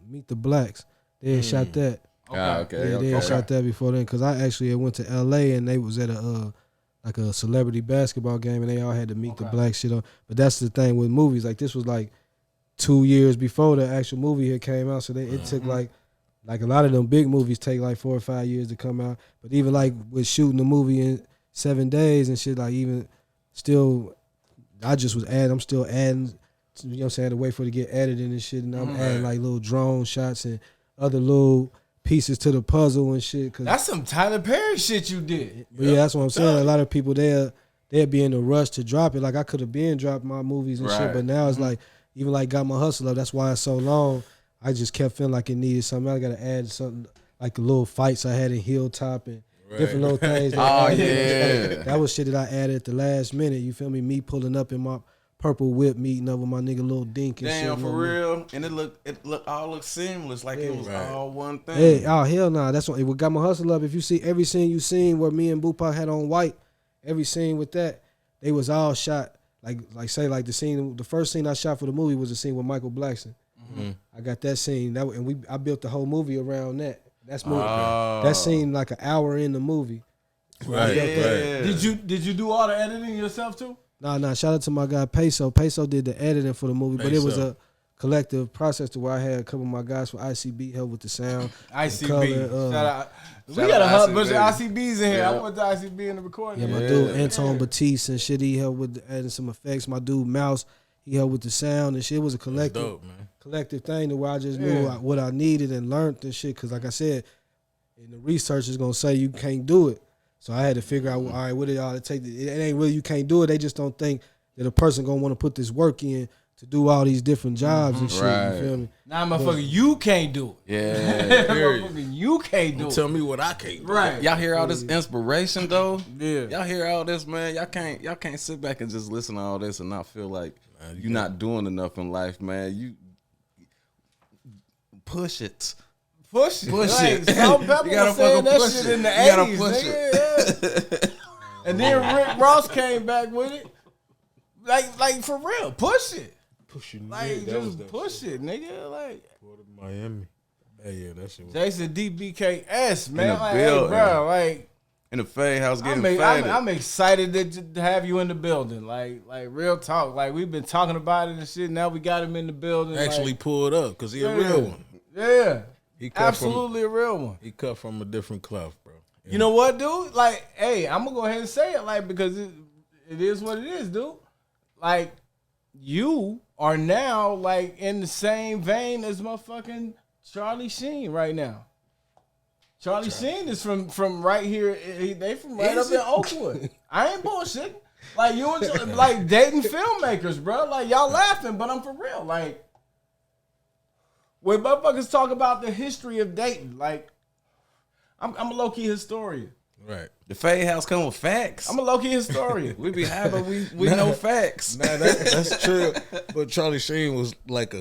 [SPEAKER 4] Meet the Blacks. They had shot that. They had shot that before then, because I actually went to LA and they was at like a celebrity basketball game and they all had to Meet the Black shit on. But that's the thing with movies. Like, this was like 2 years before the actual movie had came out, so it took like a lot of them big movies take like 4 or 5 years to come out. But even like with shooting the movie in 7 days and shit, like even still, I'm still adding, you know what I'm saying, I had to wait for it to get edited and shit, and I'm adding like little drone shots and other little pieces to the puzzle and shit. Cause
[SPEAKER 2] that's some Tyler Perry shit you did.
[SPEAKER 4] But yeah, that's what I'm saying. A lot of people they'd be in a rush to drop it. Like, I could have been dropping my movies and shit, but now it's like, even like Got My Hustle Up, that's why it's so long. I just kept feeling like it needed something. I got to add something, like the little fights I had in Hilltop and different little things. That was shit that I added at the last minute. You feel me? Me pulling up in my purple whip, meeting up with my nigga Lil Dink and shit.
[SPEAKER 3] Damn, for real. And it looked seamless, like it was all one thing.
[SPEAKER 4] Hey, oh hell nah. That's what Got My Hustle Up. If you see every scene you seen where me and Bupa had on white, every scene with that, they was all shot. The first scene I shot for the movie was a scene with Michael Blackson. I got that scene, I built the whole movie around that. That scene like an hour in the movie.
[SPEAKER 1] Right.
[SPEAKER 2] Did you do all the editing yourself too?
[SPEAKER 4] Nah. Shout out to my guy Peso. Peso did the editing for the movie, but it was a collective process to where I had a couple of my guys from ICB help with the sound.
[SPEAKER 2] ICB.
[SPEAKER 4] Color,
[SPEAKER 2] shout out. We got a bunch of ICBs in here. Yeah. I went to ICB in the recording.
[SPEAKER 4] Yeah, my dude Anton Batiste and shit, he helped with adding some effects. My dude Mouse, he helped with the sound and shit. It was a collective thing to where I just knew what I needed and learned and shit. Because like I said, in the research is going to say you can't do it. So I had to figure out, all right, what did y'all take? It ain't really you can't do it. They just don't think that a person going to want to put this work in to do all these different jobs and shit. You feel me?
[SPEAKER 2] Nah, motherfucker, you can't do it.
[SPEAKER 3] Yeah.
[SPEAKER 2] Motherfucker, you can't do it.
[SPEAKER 1] Tell me what I can't do.
[SPEAKER 2] Right.
[SPEAKER 3] Y'all hear all this inspiration though?
[SPEAKER 2] Yeah.
[SPEAKER 3] Y'all hear all this, man. Y'all can't sit back and just listen to all this and not feel like you're not doing enough in life, man. You push it.
[SPEAKER 2] Push it.
[SPEAKER 3] You
[SPEAKER 2] gotta fucking that shit in the 80s. You gotta push it. And then Rick Ross came back with it. Like for real, push it. Like just push it, nigga. Like
[SPEAKER 1] Miami. Yeah, that shit.
[SPEAKER 2] Jason DBKS, man. Like, hey, bro, like
[SPEAKER 3] in the fadeHouse getting faded.
[SPEAKER 2] I'm excited to have you in the building. Like real talk. Like we've been talking about it and shit. Now we got him in the building.
[SPEAKER 1] Actually pulled up because he a real one.
[SPEAKER 2] Yeah. Absolutely a real one.
[SPEAKER 1] He cut from a different cloth, bro.
[SPEAKER 2] You know what, dude? Like, hey, I'm gonna go ahead and say it, like, because it is what it is, dude. Like, you are now like in the same vein as motherfucking Charlie Sheen right now. Charlie Sheen is from right here. They from right up in Oakwood. I ain't bullshitting. Like you and like dating filmmakers, bro. Like y'all laughing, but I'm for real. Like when motherfuckers talk about the history of dating, like I'm a low key historian.
[SPEAKER 3] Right. The fadeHouse come with facts.
[SPEAKER 2] I'm a low key historian.
[SPEAKER 3] We be high, but we know facts.
[SPEAKER 1] Nah, that's true. But Charlie Sheen was like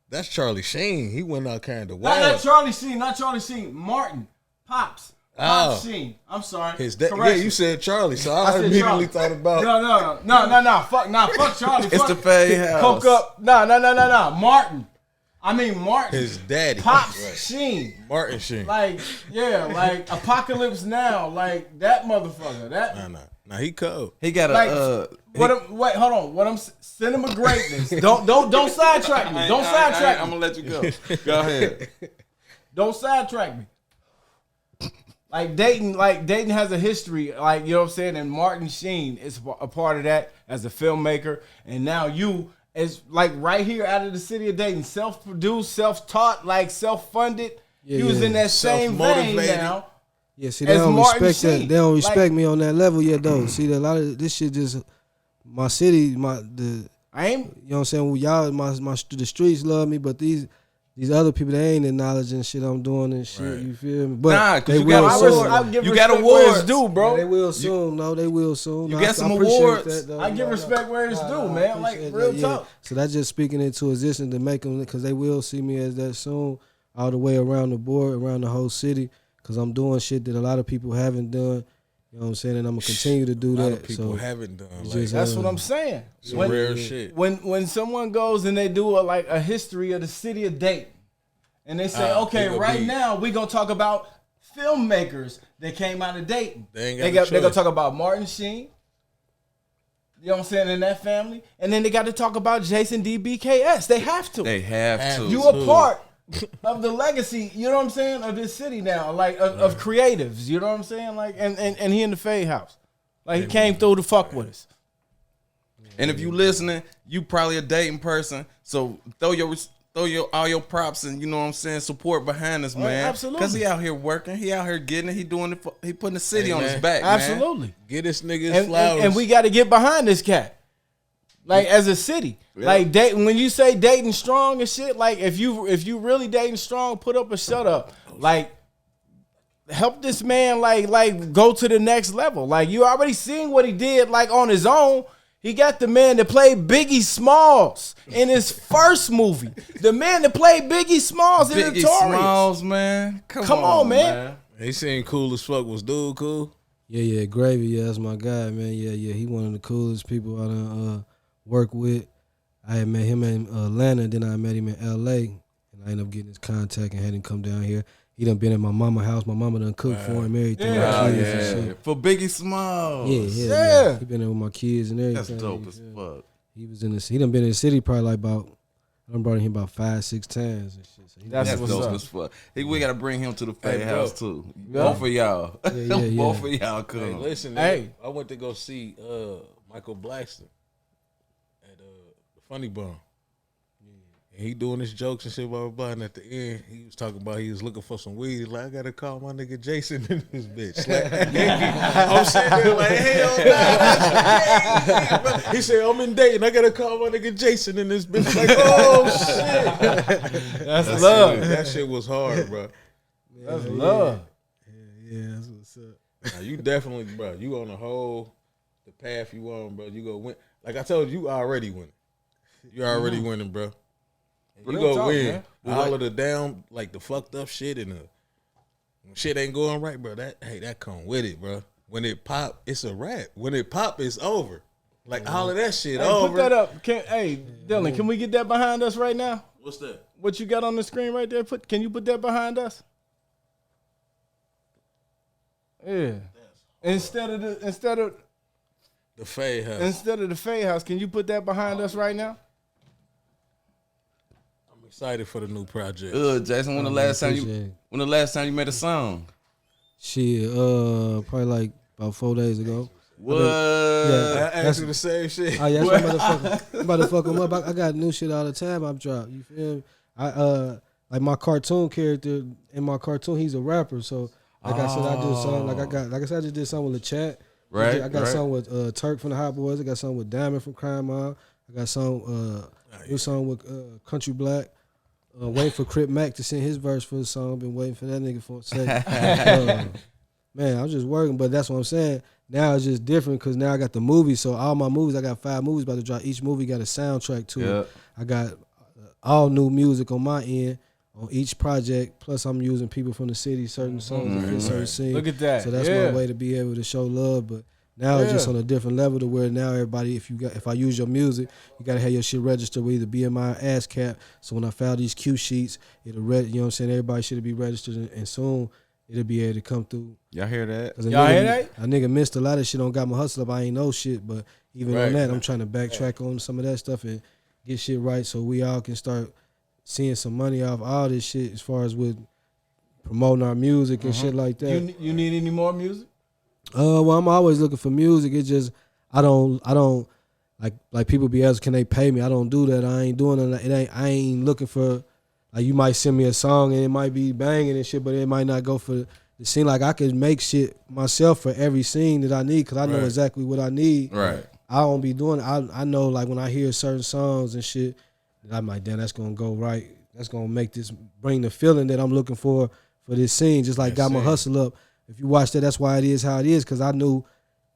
[SPEAKER 1] that's Charlie Sheen. He went out kind of wild.
[SPEAKER 2] Not Charlie Sheen. Not Charlie Sheen. Martin. Pops Sheen. I'm sorry.
[SPEAKER 1] His dad. Yeah, you said Charlie, so I immediately thought about.
[SPEAKER 2] No. Fuck Charlie.
[SPEAKER 3] It's the fadeHouse.
[SPEAKER 2] Coke up. No. Martin. I mean Martin.
[SPEAKER 1] His daddy.
[SPEAKER 2] Pops Sheen.
[SPEAKER 1] Martin Sheen.
[SPEAKER 2] Like, yeah, like Apocalypse Now. Like that motherfucker. That.
[SPEAKER 1] Nah, he cold.
[SPEAKER 3] He got a.
[SPEAKER 2] Wait, hold on. What I'm cinema greatness. Don't sidetrack me. Don't sidetrack me.
[SPEAKER 3] I'm gonna let you go. Go ahead.
[SPEAKER 2] Don't sidetrack me. Like Dayton has a history, like, you know what I'm saying? And Martin Sheen is a part of that as a filmmaker. And now you is like right here out of the city of Dayton, self-produced, self-taught, like self-funded. You was in that same vein now.
[SPEAKER 4] Yeah, see, they don't respect that. They don't respect me on that level yet, though. See, a lot of this shit just my city,
[SPEAKER 2] I ain't.
[SPEAKER 4] You know what I'm saying? Well, y'all, the streets love me, but these other people, they ain't acknowledging shit I'm doing and shit. Right. You feel me? But
[SPEAKER 3] cause you got awards,
[SPEAKER 2] due, bro.
[SPEAKER 4] Yeah, they will soon. They will soon.
[SPEAKER 3] You got some awards.
[SPEAKER 2] I give respect where it's due, man. Like real talk.
[SPEAKER 4] So that's just speaking into existence to make them, because they will see me as that soon, all the way around the board, around the whole city. Because I'm doing shit that a lot of people haven't done. You know what I'm saying? And I'm going to continue to do that. A lot of
[SPEAKER 1] people haven't done.
[SPEAKER 2] Like, that's what I'm saying.
[SPEAKER 1] Some rare shit.
[SPEAKER 2] When someone goes and they do a history of the city of Dayton, and they say, okay, right now we're going to talk about filmmakers that came out of Dayton. They're going to talk about Martin Sheen. You know what I'm saying? In that family. And then they got to talk about Jason DBKS. They have to.
[SPEAKER 3] They have to.
[SPEAKER 2] You a part of the legacy, you know what I'm saying, of this city now, like of creatives, you know what I'm saying, like, and he in the fadeHouse, like he came through to fuck with us.
[SPEAKER 3] And if you listening, you probably a dating person, so throw all your props and, you know what I'm saying, support behind us, man.
[SPEAKER 2] Absolutely,
[SPEAKER 3] because he out here working, he out here getting it, he doing it, he putting the city on his back.
[SPEAKER 2] Absolutely,
[SPEAKER 3] man.
[SPEAKER 1] Get this nigga his flowers,
[SPEAKER 2] and we got to get behind this cat. Like as a city, like when you say dating strong and shit, like if you really dating strong, put up a shut up. Like help this man like go to the next level. Like you already seen what he did like on his own. He got the man that played Biggie Smalls in his first movie. The man that played Biggie Smalls in Notorious.
[SPEAKER 3] Biggie Smalls, man. Come on, man.
[SPEAKER 1] He seemed cool as fuck. Was dude cool?
[SPEAKER 4] Yeah, Gravy. Yeah, that's my guy, man. Yeah. He one of the coolest people I done work with. I had met him in Atlanta, then I met him in LA, and I ended up getting his contact and had him come down here. He done been at my mama's house. My mama done cooked for him, everything.
[SPEAKER 3] Yeah. For Biggie Smalls.
[SPEAKER 4] Yeah. He been there with my kids and everything.
[SPEAKER 3] That's dope as fuck.
[SPEAKER 4] He done been in the city probably like I done brought him about 5-6 times and shit. So
[SPEAKER 3] that's dope as fuck. We gotta bring him to the fadeHouse too. Both of y'all. Both of y'all come.
[SPEAKER 1] Hey, listen, I went to go see Michael Blackson. Funny Bone. And he doing his jokes and shit, blah, blah, blah. And at the end, he was talking about he was looking for some weed. He's like, I got to call my nigga Jason in this bitch. Like, I'm sitting there like, hell nah. He said, I'm in Dayton. I got to call my nigga Jason in this bitch. Like, oh, shit.
[SPEAKER 2] That's love.
[SPEAKER 1] That shit was hard, bro.
[SPEAKER 2] That's love.
[SPEAKER 4] Yeah, that's what's up.
[SPEAKER 1] Now, you definitely, bro, you on the path you on, bro. You go win. Like I told you already winning. You're already winning, bro. You go win. All of the down, like the fucked up shit and when shit ain't going right, bro. That come with it, bro. When it pop, it's a wrap. When it pop, it's over. Like all of that shit over.
[SPEAKER 2] Put that up. Dylan, can we get that behind us right now?
[SPEAKER 1] What's that?
[SPEAKER 2] What you got on the screen right there? Can you put that behind us? Yeah. Instead of the
[SPEAKER 1] fadeHouse.
[SPEAKER 2] Instead of the fadeHouse, can you put that behind us right now?
[SPEAKER 1] I'm excited for the new project.
[SPEAKER 3] Jason, when the last time you made a song?
[SPEAKER 4] Shit, probably like about 4 days ago.
[SPEAKER 3] What?
[SPEAKER 1] I asked you the same shit.
[SPEAKER 4] Oh yeah, I'm about to fuck him up. I got new shit all the time. I'm dropped. You feel me? like my cartoon character in my cartoon, he's a rapper. So like I said, I did something. Like I said, I just did something with LeChat.
[SPEAKER 3] Right.
[SPEAKER 4] I got something with Turk from the Hot Boys. I got something with Diamond from Crime Mob. I got some new song with Country Black. Waiting for Crip Mac to send his verse for the song. Been waiting for that nigga for a second. Man, I'm just working, but that's what I'm saying. Now it's just different because now I got the movie. So all my movies, I got 5 movies about to drop. Each movie got a soundtrack to it. I got all new music on my end on each project. Plus, I'm using people from the city, certain songs, and certain scenes.
[SPEAKER 2] Look at that.
[SPEAKER 4] So that's my way to be able to show love. But now it's just on a different level to where now everybody, if I use your music, you gotta have your shit registered with either BMI or ASCAP. So when I file these Q sheets, you know what I'm saying? Everybody should be registered, and soon it'll be able to come through.
[SPEAKER 3] Y'all hear that?
[SPEAKER 2] Y'all hear that?
[SPEAKER 4] A nigga missed a lot of shit on Got My Hustle Up. I ain't know shit, but even on that, I'm trying to backtrack on some of that stuff and get shit right so we all can start seeing some money off all this shit as far as with promoting our music and shit like that.
[SPEAKER 2] You need any more music?
[SPEAKER 4] Well, I'm always looking for music. It's just I don't like people be asking, can they pay me? I don't do that. I ain't doing it. I ain't looking for, like, you might send me a song and it might be banging and shit, but it might not go for the scene. Like, I could make shit myself for every scene that I need because I know exactly what I need.
[SPEAKER 3] Right.
[SPEAKER 4] I don't be doing it. I know, like, when I hear certain songs and shit, that I'm like, damn, that's gonna go right. That's gonna make this, bring the feeling that I'm looking for this scene. Just like Got My Hustle Up. If you watch that, that's why it is how it is. Because I knew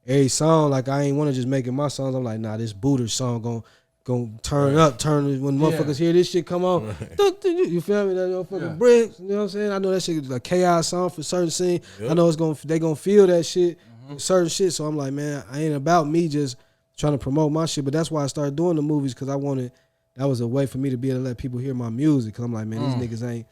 [SPEAKER 4] every song, like, I ain't want to just make it my songs. I'm like, nah, this Booter song gonna turn up, when motherfuckers hear this shit come on. You feel me? That motherfucking bricks. You know what I'm saying? I know that shit is a chaos song for certain scene. I know they gonna feel that shit, certain shit. So I'm like, man, I ain't about me just trying to promote my shit. But that's why I started doing the movies, because that was a way for me to be able to let people hear my music. Because I'm like, man, these niggas ain't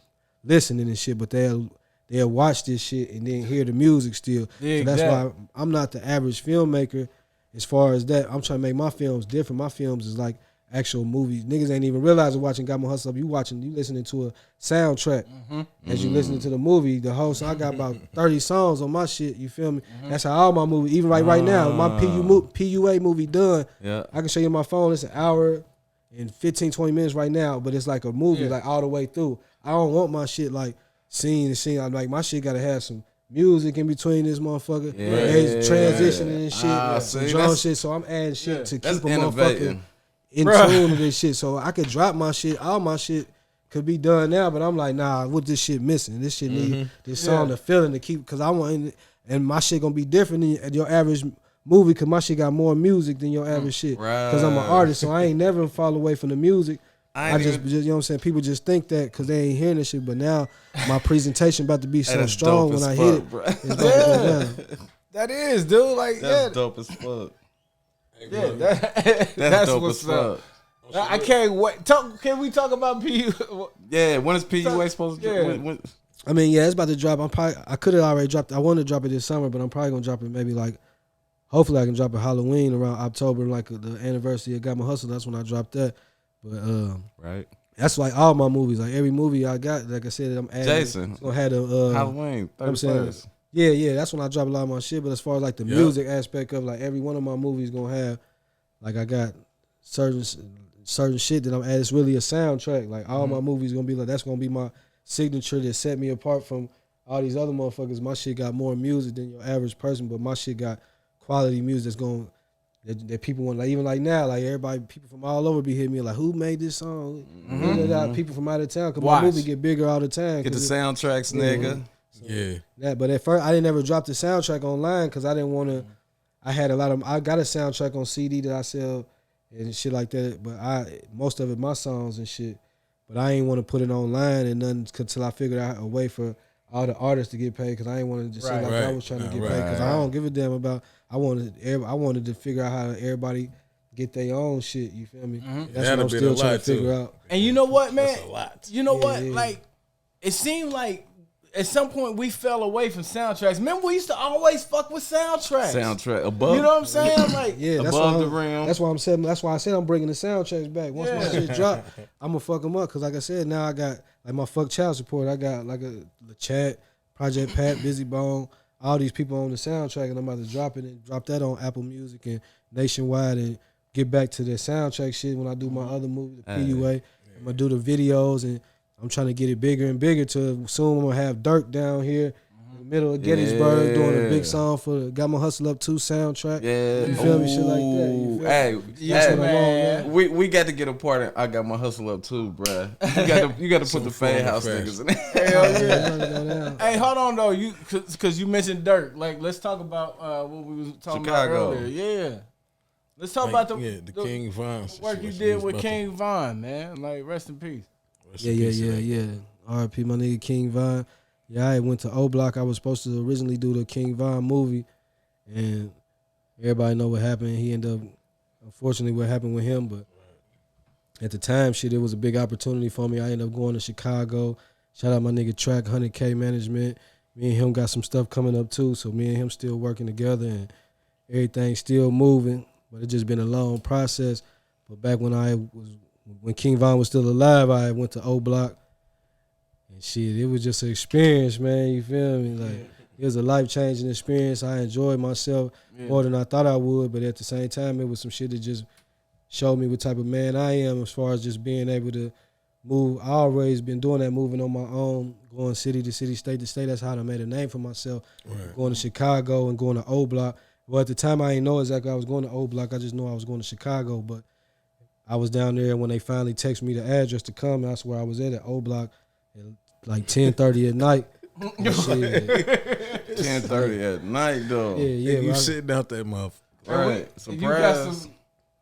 [SPEAKER 4] listening and shit, but they'll watch this shit and then hear the music still. Yeah, so that's why I'm not the average filmmaker as far as that. I'm trying to make my films different. My films is like actual movies. Niggas ain't even realizing watching Got My Hustle Up. You listening to a soundtrack as you listening to the movie. The whole song, I got about 30 songs on my shit. You feel me? That's how all my movies, even right now, my PUA movie done. Yeah. I can show you my phone. It's an hour and 15, 20 minutes right now, but it's like a movie, like all the way through. I don't want my shit like scene to scene. I'm like, my shit gotta have some music in between this motherfucker. Transitioning and shit, some drum shit. So I'm adding shit to keep a motherfucker in tune to this shit. So I could drop my shit. All my shit could be done now, but I'm like, nah, what this shit missing? This shit need this song, the feeling to keep, because I want, and my shit gonna be different than your average movie, because my shit got more music than your average shit. Because I'm an artist, so I ain't never fall away from the music. I just, you know what I'm saying? People just think that because they ain't hearing this shit, but now my presentation about to be so strong when I hit it. It's about to go down.
[SPEAKER 2] That is, dude. Like,
[SPEAKER 3] that's dope as fuck.
[SPEAKER 2] Yeah, that's dope what's up. I can't wait. Can we talk about PUA?
[SPEAKER 3] Yeah, when is PUA supposed to drop?
[SPEAKER 4] I mean, yeah, it's about to drop. I could have already dropped. I wanted to drop it this summer, but I'm probably gonna drop it maybe like, hopefully I can drop it Halloween around October, like the anniversary of Got My Hustle. That's when I dropped that. But that's like all my movies. Like every movie I got, like I said, I'm adding.
[SPEAKER 3] Jason,
[SPEAKER 4] it's gonna have the
[SPEAKER 3] Halloween.
[SPEAKER 4] I'm saying, yeah. That's when I drop a lot of my shit. But as far as like the music aspect of, like, every one of my movies gonna have, like, I got certain shit that I'm adding. It's really a soundtrack. Like all my movies gonna be like, that's gonna be my signature that set me apart from all these other motherfuckers. My shit got more music than your average person, but my shit got quality music that's going. That people want, like, even like now, like everybody, people from all over be hitting me like, who made this song? People from out of town, because my movie get bigger all the time.
[SPEAKER 3] Get the soundtracks, nigga.
[SPEAKER 4] So, but at first, I didn't ever drop the soundtrack online because I didn't want to. I got a soundtrack on CD that I sell and shit like that, but most of it my songs and shit. But I ain't want to put it online and nothing until I figured out a way for all the artists to get paid, because I ain't want to just say like I was trying to get paid, because I don't give a damn about. I wanted to figure out how everybody get their own shit. You feel me? That's what I'm still trying to figure out.
[SPEAKER 2] And you know what, man? That's a lot. You know what? Like, it seemed like at some point we fell away from soundtracks. Remember, we used to always fuck with soundtracks.
[SPEAKER 3] Soundtrack above.
[SPEAKER 2] You know what I'm saying? Like,
[SPEAKER 3] above the rim.
[SPEAKER 4] That's why I'm saying. That's why I said I'm bringing the soundtracks back. Once my shit drop, I'm gonna fuck them up. Because like I said, now I got like my fuck child support. I got like a Chat, Project Pat, Busy Bone, all these people on the soundtrack, and I'm about to drop it and drop that on Apple Music and Nationwide, and get back to the soundtrack shit when I do my other movie, the PUA. I'm gonna do the videos and I'm trying to get it bigger and bigger to soon I'm going to have Dirk down here in the middle of Gettysburg doing a big song for the Got My Hustle Up 2 soundtrack.
[SPEAKER 3] Yeah.
[SPEAKER 4] You feel me? Shit like that. You feel me?
[SPEAKER 3] Man. We got to get a part of I Got My Hustle Up too, bruh. You got to put the fadeHouse niggas in there.
[SPEAKER 2] Hell yeah. Hey, hold on though. Because you mentioned Dirk. Like, let's talk about what we was talking about earlier. Yeah. Let's talk about the
[SPEAKER 1] King Von
[SPEAKER 2] work you did with King Von, man. Like, rest in peace.
[SPEAKER 4] Yeah. R.I.P. my nigga King Von. Yeah, I went to O Block. I was supposed to originally do the King Von movie, and everybody know what happened. He ended up, unfortunately, what happened with him. But at the time, shit, it was a big opportunity for me. I ended up going to Chicago. Shout out my nigga Track 100K Management. Me and him got some stuff coming up too. So me and him still working together, and everything's still moving. But it's just been a long process. But back when King Von was still alive, I went to O Block. And shit, it was just an experience, man. You feel me? Like, it was a life-changing experience. I enjoyed myself more than I thought I would. But at the same time, it was some shit that just showed me what type of man I am as far as just being able to move. I always been doing that, moving on my own, going city to city, state to state. That's how I made a name for myself. Right. Going to Chicago and going to O Block. Well, at the time, I didn't know exactly I was going to O Block. I just knew I was going to Chicago. But I was down there when they finally texted me the address to come. That's where I was at O Block at like 10:30 at night.
[SPEAKER 3] 10:30 at night, though.
[SPEAKER 4] Yeah.
[SPEAKER 1] You sitting out that motherfucker.
[SPEAKER 3] Right. Surprise.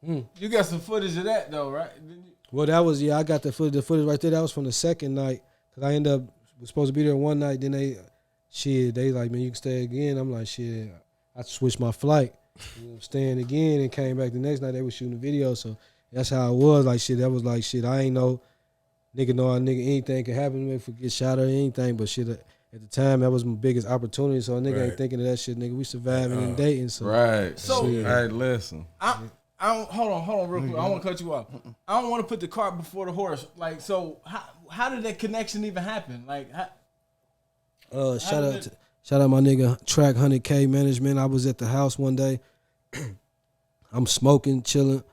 [SPEAKER 2] You got some footage of that, though, right?
[SPEAKER 4] Well, that was, I got the footage right there. That was from the second night. Because I ended up, was supposed to be there one night. Then they like, man, you can stay again. I'm like, shit. I switched my flight, staying again, and came back the next night. They were shooting a video, so that's how it was. Like shit, that was like shit. I ain't know, anything could happen to me if we get shot or anything. But shit, at the time, that was my biggest opportunity. So a nigga ain't thinking of that shit, nigga. We surviving and dating. So
[SPEAKER 3] right. So all right, listen.
[SPEAKER 2] I don't, hold on, real quick. I want to cut you off. I don't want to put the cart before the horse. Like, so how did that connection even happen? Like,
[SPEAKER 4] Shout out my nigga Track 100K Management. I was at the house one day. I'm smoking, chilling,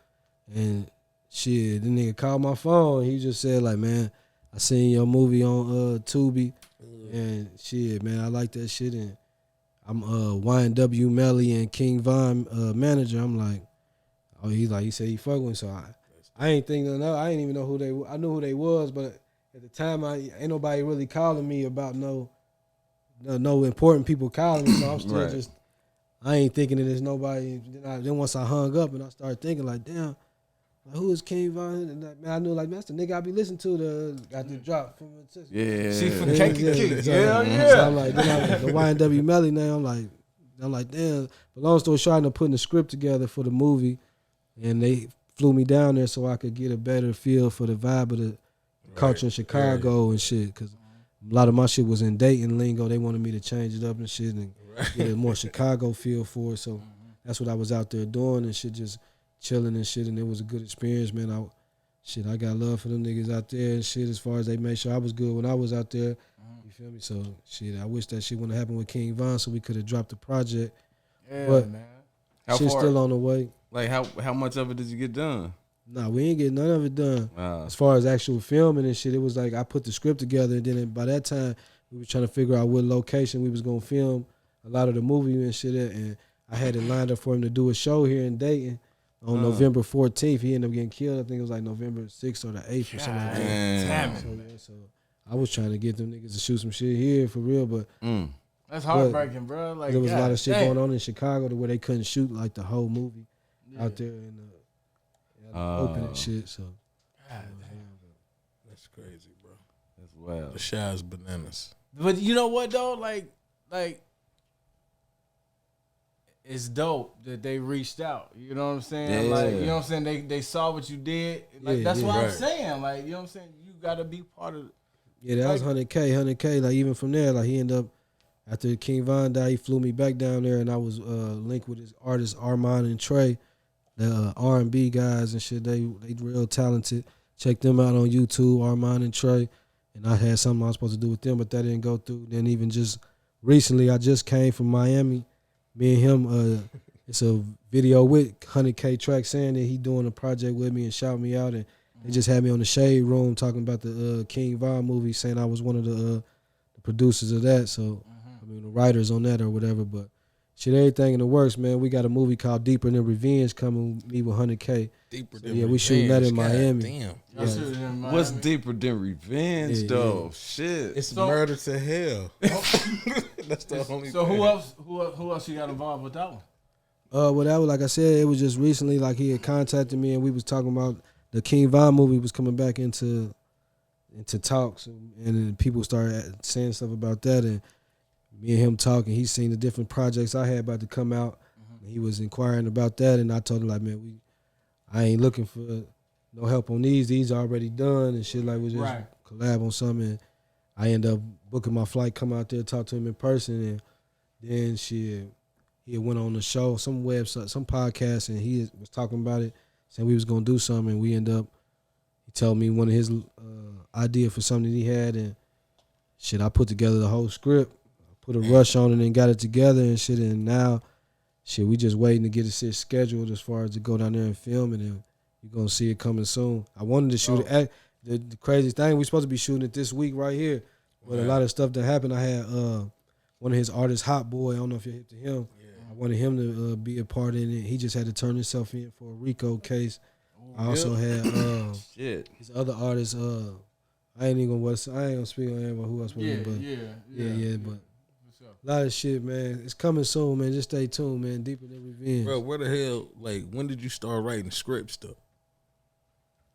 [SPEAKER 4] and shit, the nigga called my phone. He just said, like, man, I seen your movie on Tubi, and shit, man, I like that shit. And I'm YNW Melly and King Von manager. I'm like, oh, he said he fuck with me. So I ain't thinking, I ain't even know who they were. I knew who they was, but at the time, ain't nobody really calling me about no important people calling me, so I'm still I ain't thinking that there's nobody. Then once I hung up and I started thinking like, damn, like, who is King Von? And man, I knew like that's the nigga I be listening to. Got the drop from
[SPEAKER 2] she from Cake and Kick.
[SPEAKER 4] So I'm like, then the YNW Melly now. I'm like, damn. But long story short, I ended up putting the script together for the movie, and they flew me down there so I could get a better feel for the vibe of the culture in Chicago and shit, because a lot of my shit was in Dayton lingo. They wanted me to change it up and shit and get a more Chicago feel for it. So that's what I was out there doing and shit, just chilling and shit. And it was a good experience, man. I got love for them niggas out there and shit, as far as they made sure I was good when I was out there. You feel me? So shit, I wish that shit wouldn't have happened with King Von, so we could have dropped the project.
[SPEAKER 2] Yeah,
[SPEAKER 4] but
[SPEAKER 2] man.
[SPEAKER 4] Shit's still on the way.
[SPEAKER 3] Like how much of it did you get done?
[SPEAKER 4] Nah, we ain't get none of it done. As far as actual filming and shit, it was like I put the script together, and then by that time we was trying to figure out what location we was gonna film a lot of the movie and shit at, and I had it lined up for him to do a show here in Dayton on November 14th. He ended up getting killed. I think it was like November 6th or the 8th or something like that. So I was trying to get them niggas to shoot some shit here for real, but
[SPEAKER 2] that's heartbreaking, bro. Like,
[SPEAKER 4] there was a lot of shit going on in Chicago to where they couldn't shoot like the whole movie out there in the open and shit. So
[SPEAKER 1] that's crazy, bro.
[SPEAKER 3] That's wild.
[SPEAKER 1] The Shy's bananas.
[SPEAKER 2] But you know what though? Like it's dope that they reached out. You know what I'm saying?
[SPEAKER 3] Yeah.
[SPEAKER 2] Like, you know what I'm saying? They saw what you did. Like, that's what I'm saying. Like, you know what I'm saying? You gotta be part of it.
[SPEAKER 4] Yeah, that was 100K. Like, even from there, like, he ended up, after King Von died, he flew me back down there, and I was linked with his artists Armand and Trey, the R&B guys and shit. They real talented. Check them out on YouTube, Armand and Trey. And I had something I was supposed to do with them, but that didn't go through. Then even just recently, I just came from Miami. Me and him, it's a video with 100K Track saying that he doing a project with me and shout me out. And They just had me on the Shade Room talking about the King Von movie, saying I was one of the producers of that. So, I mean, the writers on that or whatever. But shit, everything in the works, man. We got a movie called Deeper Than Revenge coming with me with 100K.
[SPEAKER 1] Deeper
[SPEAKER 4] So,
[SPEAKER 1] Than
[SPEAKER 4] yeah,
[SPEAKER 1] Revenge.
[SPEAKER 4] we shooting that in Miami.
[SPEAKER 1] Damn.
[SPEAKER 4] Yeah.
[SPEAKER 3] What's Deeper Than Revenge, though? Shit.
[SPEAKER 1] It's murder to hell. That's the only
[SPEAKER 2] So
[SPEAKER 1] thing.
[SPEAKER 2] who else you got involved with that one?
[SPEAKER 4] Well, that was, like I said, it was just recently, like he had contacted me and we was talking about the King Von movie was coming back into talks, and then people started saying stuff about that, and me and him talking. He's seen the different projects I had about to come out. He was inquiring about that, and I told him like, man, I ain't looking for no help on these. These already done and shit. Like we just collab on something. And I end up booking my flight, come out there, talk to him in person, and then he went on the show, some website, some podcast, and he was talking about it, saying we was gonna do something, and we end up. He told me one of his idea for something he had, and shit, I put together the whole script, put a rush on it, and got it together and shit, and now, shit, we just waiting to get it shit scheduled as far as to go down there and film it, and you're gonna see it coming soon. I wanted to shoot it. The crazy thing, we supposed to be shooting it this week right here, but a lot of stuff that happened. I had one of his artists, Hot Boy. I don't know if you're hip to him. I wanted him to be a part in it. He just had to turn himself in for a RICO case. I also had his other artists. I ain't gonna speak on him, but who else? But a lot of shit, man. It's coming soon, man. Just stay tuned, man. Deeper Than Revenge.
[SPEAKER 1] Bro, where the hell? Like, when did you start writing scripts though?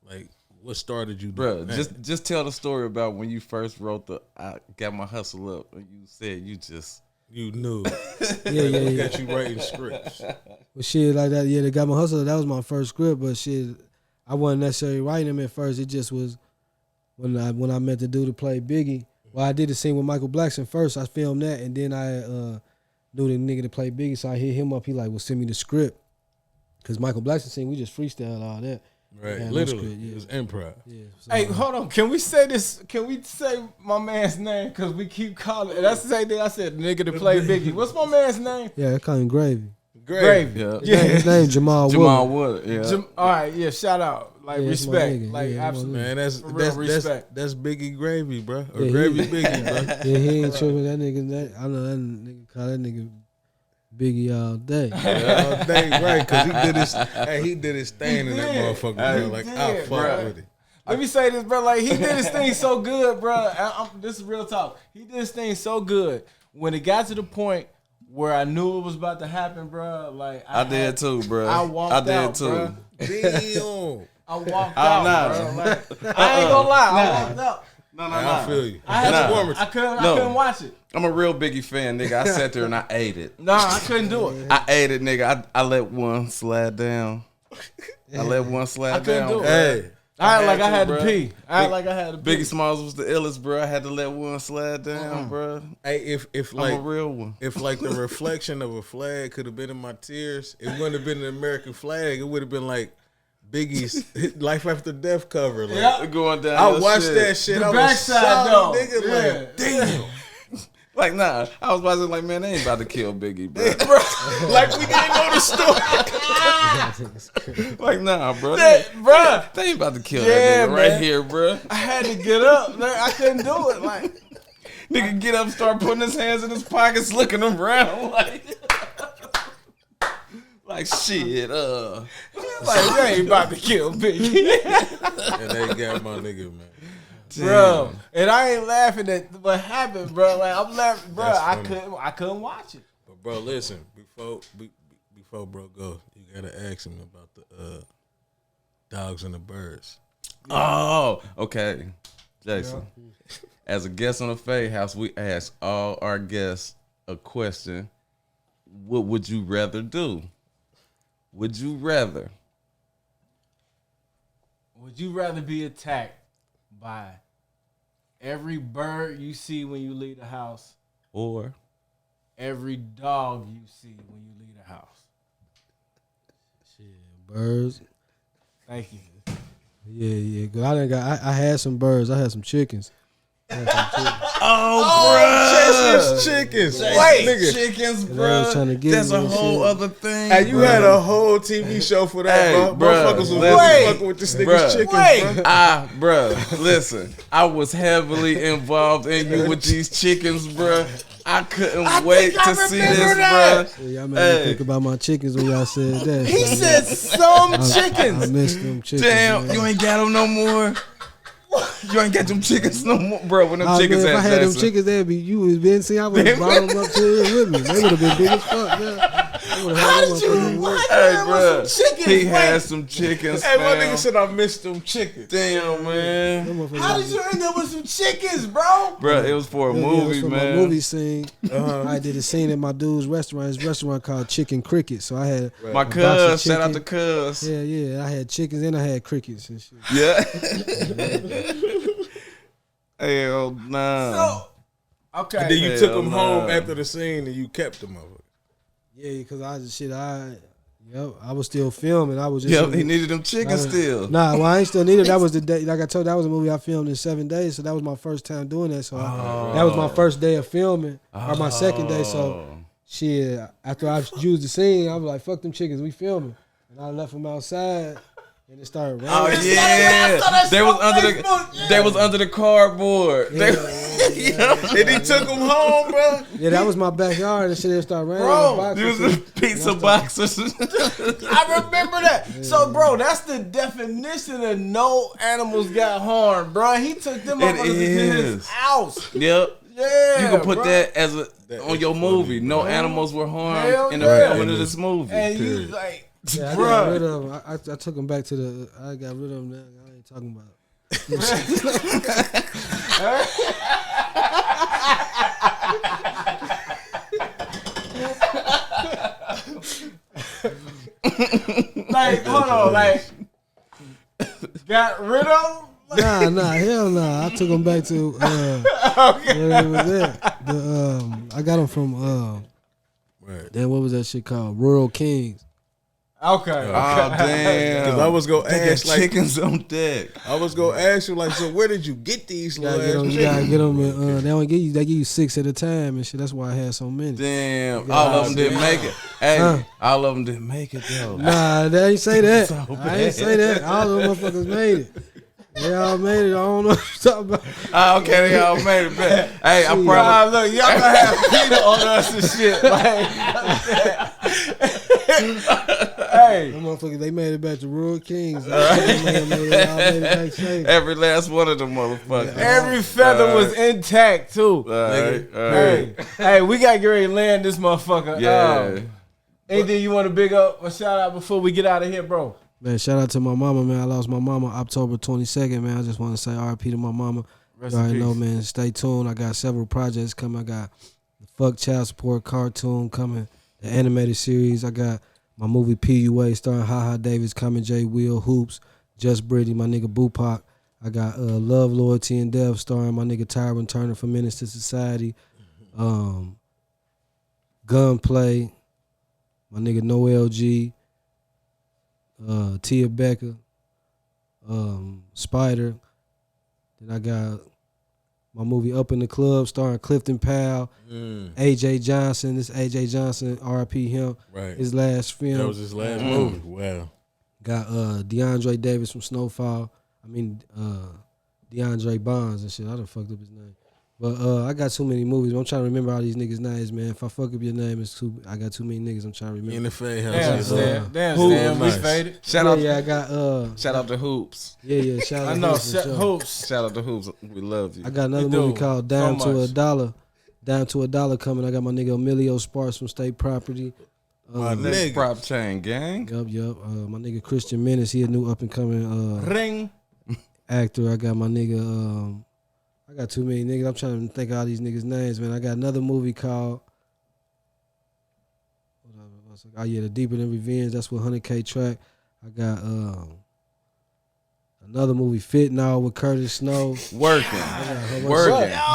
[SPEAKER 1] Like, what started you?
[SPEAKER 3] Bro, just tell the story about when you first wrote I got my hustle up, and you said you
[SPEAKER 1] knew.
[SPEAKER 4] Yeah.
[SPEAKER 1] Got you writing scripts.
[SPEAKER 4] Well, shit like that. Yeah, they got my hustle. That was my first script, but shit, I wasn't necessarily writing them at first. It just was when I met the dude to play Biggie. Well, I did the scene with Michael Blackson first. I filmed that, and then I knew the nigga to play Biggie, so I hit him up. He like, well, send me the script, because Michael Blackson scene, we just freestyle all that.
[SPEAKER 1] Right, literally, it was improv.
[SPEAKER 4] Yeah. So,
[SPEAKER 2] Hey, hold on. Can we say this? Can we say my man's name? Because we keep calling. That's the same thing I said. Nigga to play Biggie. What's my man's name?
[SPEAKER 4] Yeah, I call him Gravy.
[SPEAKER 2] Gravy.
[SPEAKER 3] Yeah.
[SPEAKER 4] His name Jamal
[SPEAKER 3] Wood. Yeah.
[SPEAKER 2] All right. Yeah. Shout out. Like respect. Like absolutely.
[SPEAKER 1] Man, that's Biggie Gravy, bro. Or
[SPEAKER 4] yeah,
[SPEAKER 1] Gravy Biggie, bro.
[SPEAKER 4] Yeah, he ain't tripping. That nigga. I know that nigga call that nigga Biggie all day.
[SPEAKER 1] Yeah, all day, right? Because he did his thing in that motherfucker, bro. Like I fuck with it.
[SPEAKER 2] Let me say this, bro. Like he did his thing so good, bro. This is real talk. He did his thing so good. When it got to the point where I knew it was about to happen, bro. Like
[SPEAKER 3] I did too, bro.
[SPEAKER 2] I walked out, bro.
[SPEAKER 1] Damn.
[SPEAKER 2] I walked out, bro. Like, I ain't gonna lie. I walked out.
[SPEAKER 3] No.
[SPEAKER 1] I feel you.
[SPEAKER 2] I couldn't watch it.
[SPEAKER 3] I'm a real Biggie fan, nigga. I sat there and I ate it.
[SPEAKER 2] Nah, I couldn't do it.
[SPEAKER 3] I ate it, nigga. I let one slide down. I let one slide down.
[SPEAKER 2] I couldn't do it.
[SPEAKER 1] Hey.
[SPEAKER 2] I had to pee.
[SPEAKER 3] Biggie Smalls was the illest, bro. I had to let one slide down, bro.
[SPEAKER 1] Hey, if like
[SPEAKER 3] I'm a real one.
[SPEAKER 1] If like the reflection of a flag could have been in my tears, it wouldn't have been an American flag. It would have been like Biggie's Life After Death cover. Like,
[SPEAKER 3] going down.
[SPEAKER 1] I watched that shit.
[SPEAKER 2] The
[SPEAKER 1] I was
[SPEAKER 2] backside though.
[SPEAKER 1] Nigga, like, damn.
[SPEAKER 3] Like, nah, I was watching like, man, they ain't about to kill Biggie, bro.
[SPEAKER 1] Like we didn't know the story.
[SPEAKER 3] Like, nah, bro.
[SPEAKER 2] Bro.
[SPEAKER 3] They ain't about to kill that nigga right here, bro.
[SPEAKER 2] I had to get up. I couldn't do it. Like,
[SPEAKER 3] nigga get up, start putting his hands in his pockets, looking around like shit,
[SPEAKER 2] like they ain't about to kill Biggie.
[SPEAKER 1] And they got my nigga, man.
[SPEAKER 2] Bro, and I ain't laughing at what happened, bro. Like I'm laughing, bro. I couldn't watch it.
[SPEAKER 1] But bro, listen, before bro go, you gotta ask him about the dogs and the birds.
[SPEAKER 3] Oh, okay, Jason. Yeah. As a guest on the fadeHouse, we ask all our guests a question: what would you rather do? Would you rather
[SPEAKER 2] be attacked by every bird you see when you leave the house,
[SPEAKER 3] or
[SPEAKER 2] every dog you see when you leave the house?
[SPEAKER 4] Shit, birds.
[SPEAKER 2] Thank you.
[SPEAKER 4] Yeah. Cause I had some birds. I had some chickens.
[SPEAKER 3] Oh, bro.
[SPEAKER 1] chickens.
[SPEAKER 3] Wait,
[SPEAKER 1] nigga.
[SPEAKER 3] chickens,
[SPEAKER 4] I was
[SPEAKER 3] bro.
[SPEAKER 4] trying to get
[SPEAKER 3] That's
[SPEAKER 4] me
[SPEAKER 3] a
[SPEAKER 4] and
[SPEAKER 3] whole
[SPEAKER 4] shit.
[SPEAKER 3] other thing.
[SPEAKER 1] Hey, you had a whole TV show for that, bro. Motherfuckers was really fucking with this nigga's chickens, bro.
[SPEAKER 3] Bro, listen. I was heavily involved in you with these chickens, bro. I couldn't wait to see this, bro.
[SPEAKER 4] Yeah, y'all made me think about my chickens when y'all said that.
[SPEAKER 2] He said some chickens.
[SPEAKER 4] I missed them chickens.
[SPEAKER 3] Damn,
[SPEAKER 4] man.
[SPEAKER 3] you ain't got them no more. You ain't got them chickens no more, bro. When them chickens
[SPEAKER 4] man, if I
[SPEAKER 3] had
[SPEAKER 4] had them
[SPEAKER 3] Jason.
[SPEAKER 4] chickens, they'd be you was been see. I would have brought them up to here with me. They would have been big as fuck, man.
[SPEAKER 2] How did you?
[SPEAKER 3] Hey, bro,
[SPEAKER 2] chickens,
[SPEAKER 3] he had some chickens.
[SPEAKER 1] Hey, my
[SPEAKER 3] fam.
[SPEAKER 1] nigga said I missed them chickens.
[SPEAKER 3] Damn, man.
[SPEAKER 2] How did you end up with some chickens, bro?
[SPEAKER 3] Bro, it was for a
[SPEAKER 4] Yeah, it
[SPEAKER 3] movie,
[SPEAKER 4] was for
[SPEAKER 3] man.
[SPEAKER 4] my movie scene. I did a scene at my dude's restaurant. His restaurant called Chicken Cricket. So I had
[SPEAKER 3] My
[SPEAKER 4] a box of
[SPEAKER 3] cuz, shout out to
[SPEAKER 4] chicken.
[SPEAKER 3] cuz.
[SPEAKER 4] Yeah. I had chickens and I had crickets and shit.
[SPEAKER 3] Yeah. Hell nah.
[SPEAKER 2] Okay.
[SPEAKER 1] And then you
[SPEAKER 3] Hell
[SPEAKER 1] took them
[SPEAKER 3] nah.
[SPEAKER 1] home after the scene and you kept them over.
[SPEAKER 4] Yeah, because I was still filming. I was just
[SPEAKER 3] He needed them chickens still.
[SPEAKER 4] Nah, well, I ain't still needed. That was the day. Like I told you, that was a movie I filmed in 7 days. So that was my first time doing that. So that was my first day of filming, or my second day. So shit, after I used the scene, I was like, "Fuck them chickens, we filming," and I left them outside. And it started raining.
[SPEAKER 3] Oh yeah, they was under the cardboard.
[SPEAKER 1] And he took them home, bro.
[SPEAKER 4] Yeah, that was my backyard and shit. It started raining.
[SPEAKER 2] Bro,
[SPEAKER 3] It was the pizza boxes.
[SPEAKER 2] I remember that.
[SPEAKER 4] Yeah.
[SPEAKER 2] So, bro, that's the definition of no animals got harmed, bro. He took them
[SPEAKER 3] It
[SPEAKER 2] motherfuckers in his
[SPEAKER 3] is.
[SPEAKER 2] house.
[SPEAKER 3] Yep.
[SPEAKER 2] Yeah,
[SPEAKER 3] You can put
[SPEAKER 2] bro.
[SPEAKER 3] that as on your movie. No animals were harmed
[SPEAKER 2] Hell
[SPEAKER 3] in the
[SPEAKER 2] yeah.
[SPEAKER 3] filming of this movie.
[SPEAKER 2] And you
[SPEAKER 3] period.
[SPEAKER 2] like,
[SPEAKER 4] Yeah, I
[SPEAKER 2] bro.
[SPEAKER 4] got rid of them. I took them back to the. I got rid of them. I ain't talking about.
[SPEAKER 2] Like, hold on, like, got rid of them?
[SPEAKER 4] Nah, hell nah. I took them back to where it was at. I got them from then what was that shit called? Rural Kings.
[SPEAKER 2] Okay.
[SPEAKER 3] Oh damn!
[SPEAKER 1] Because I was gonna
[SPEAKER 3] They got
[SPEAKER 1] ask like
[SPEAKER 3] chickens on deck.
[SPEAKER 1] I was gonna ask you like, so where did you get these
[SPEAKER 4] You
[SPEAKER 1] little
[SPEAKER 4] gotta
[SPEAKER 1] ass
[SPEAKER 4] get them.
[SPEAKER 1] chickens?
[SPEAKER 4] They don't give you. They give you 6 at a time and shit. That's why I had so many.
[SPEAKER 3] Damn,
[SPEAKER 4] Yeah,
[SPEAKER 3] all of them didn't make it. Hey,
[SPEAKER 4] Huh?
[SPEAKER 3] all of them didn't make it though.
[SPEAKER 4] Nah, they ain't say that.
[SPEAKER 3] So
[SPEAKER 4] I ain't say that. All of them motherfuckers made it. They all made it. I don't know what you're talking about.
[SPEAKER 3] Oh, okay, they all made it back. Hey, I
[SPEAKER 2] Nah,
[SPEAKER 3] promise.
[SPEAKER 2] look, y'all gonna have Peter on us and shit. Like, hey,
[SPEAKER 4] Them motherfuckers, they made it back to Rural Kings. They all made it back safe.
[SPEAKER 3] Every last one of them motherfuckers.
[SPEAKER 2] every feather was intact too.
[SPEAKER 3] All right, all
[SPEAKER 2] Hey,
[SPEAKER 3] right.
[SPEAKER 2] hey, we gotta get ready to land this motherfucker.
[SPEAKER 3] Yeah.
[SPEAKER 2] Anything you want to big up or shout out before we get out of here, bro?
[SPEAKER 4] Man, shout out to my mama, man. I lost my mama October 22nd, man. I just want to say RIP to my mama.
[SPEAKER 2] Rest
[SPEAKER 4] You
[SPEAKER 2] in
[SPEAKER 4] already know,
[SPEAKER 2] peace.
[SPEAKER 4] man. Stay tuned. I got several projects coming. I got the Fuck Child Support cartoon coming, the animated series. I got my movie PUA starring HaHa Davis, Common J, Will, Hoops, Just Brittany, my nigga Bupac. I got Love, Loyalty, and Death starring my nigga Tyron Turner from Menace to Society. Gunplay, my nigga Noel G. Tia Becker, Spider. Then I got my movie Up in the Club starring Clifton Powell, AJ Johnson. This AJ Johnson, RIP him.
[SPEAKER 1] Right.
[SPEAKER 4] His last film.
[SPEAKER 1] That was his last movie. Wow.
[SPEAKER 4] Got DeAndre Davis from Snowfall. DeAndre Bonds and shit. I done fucked up his name. But I got too many movies. I'm trying to remember all these niggas' names, man. If I fuck up your name, I got too many niggas I'm trying to remember.
[SPEAKER 1] In the fadeHouse.
[SPEAKER 2] Damn, Stan, we faded.
[SPEAKER 3] Shout out,
[SPEAKER 4] I got
[SPEAKER 3] shout out to Hoops.
[SPEAKER 4] Yeah, shout out
[SPEAKER 2] I
[SPEAKER 4] to
[SPEAKER 2] know,
[SPEAKER 4] Hoops for sure.
[SPEAKER 2] Hoops.
[SPEAKER 3] Shout out to Hoops. We love you.
[SPEAKER 4] I got another
[SPEAKER 2] You
[SPEAKER 4] movie
[SPEAKER 2] do.
[SPEAKER 4] called
[SPEAKER 2] So
[SPEAKER 4] Down to
[SPEAKER 2] much.
[SPEAKER 4] $1. Down to $1 coming. I got my nigga Emilio Sparks from State Property.
[SPEAKER 1] My
[SPEAKER 3] Next
[SPEAKER 1] nigga.
[SPEAKER 3] prop chain gang.
[SPEAKER 4] Yup. My nigga Christian Menace. He a new up and coming
[SPEAKER 2] Ring.
[SPEAKER 4] actor. I got my nigga. I got too many niggas. I'm trying to think of all these niggas' names, man. I got another movie called. Oh yeah, The Deeper Than Revenge. That's with 100K track. I got Another movie, Fit Now with Curtis Snow.
[SPEAKER 3] Working.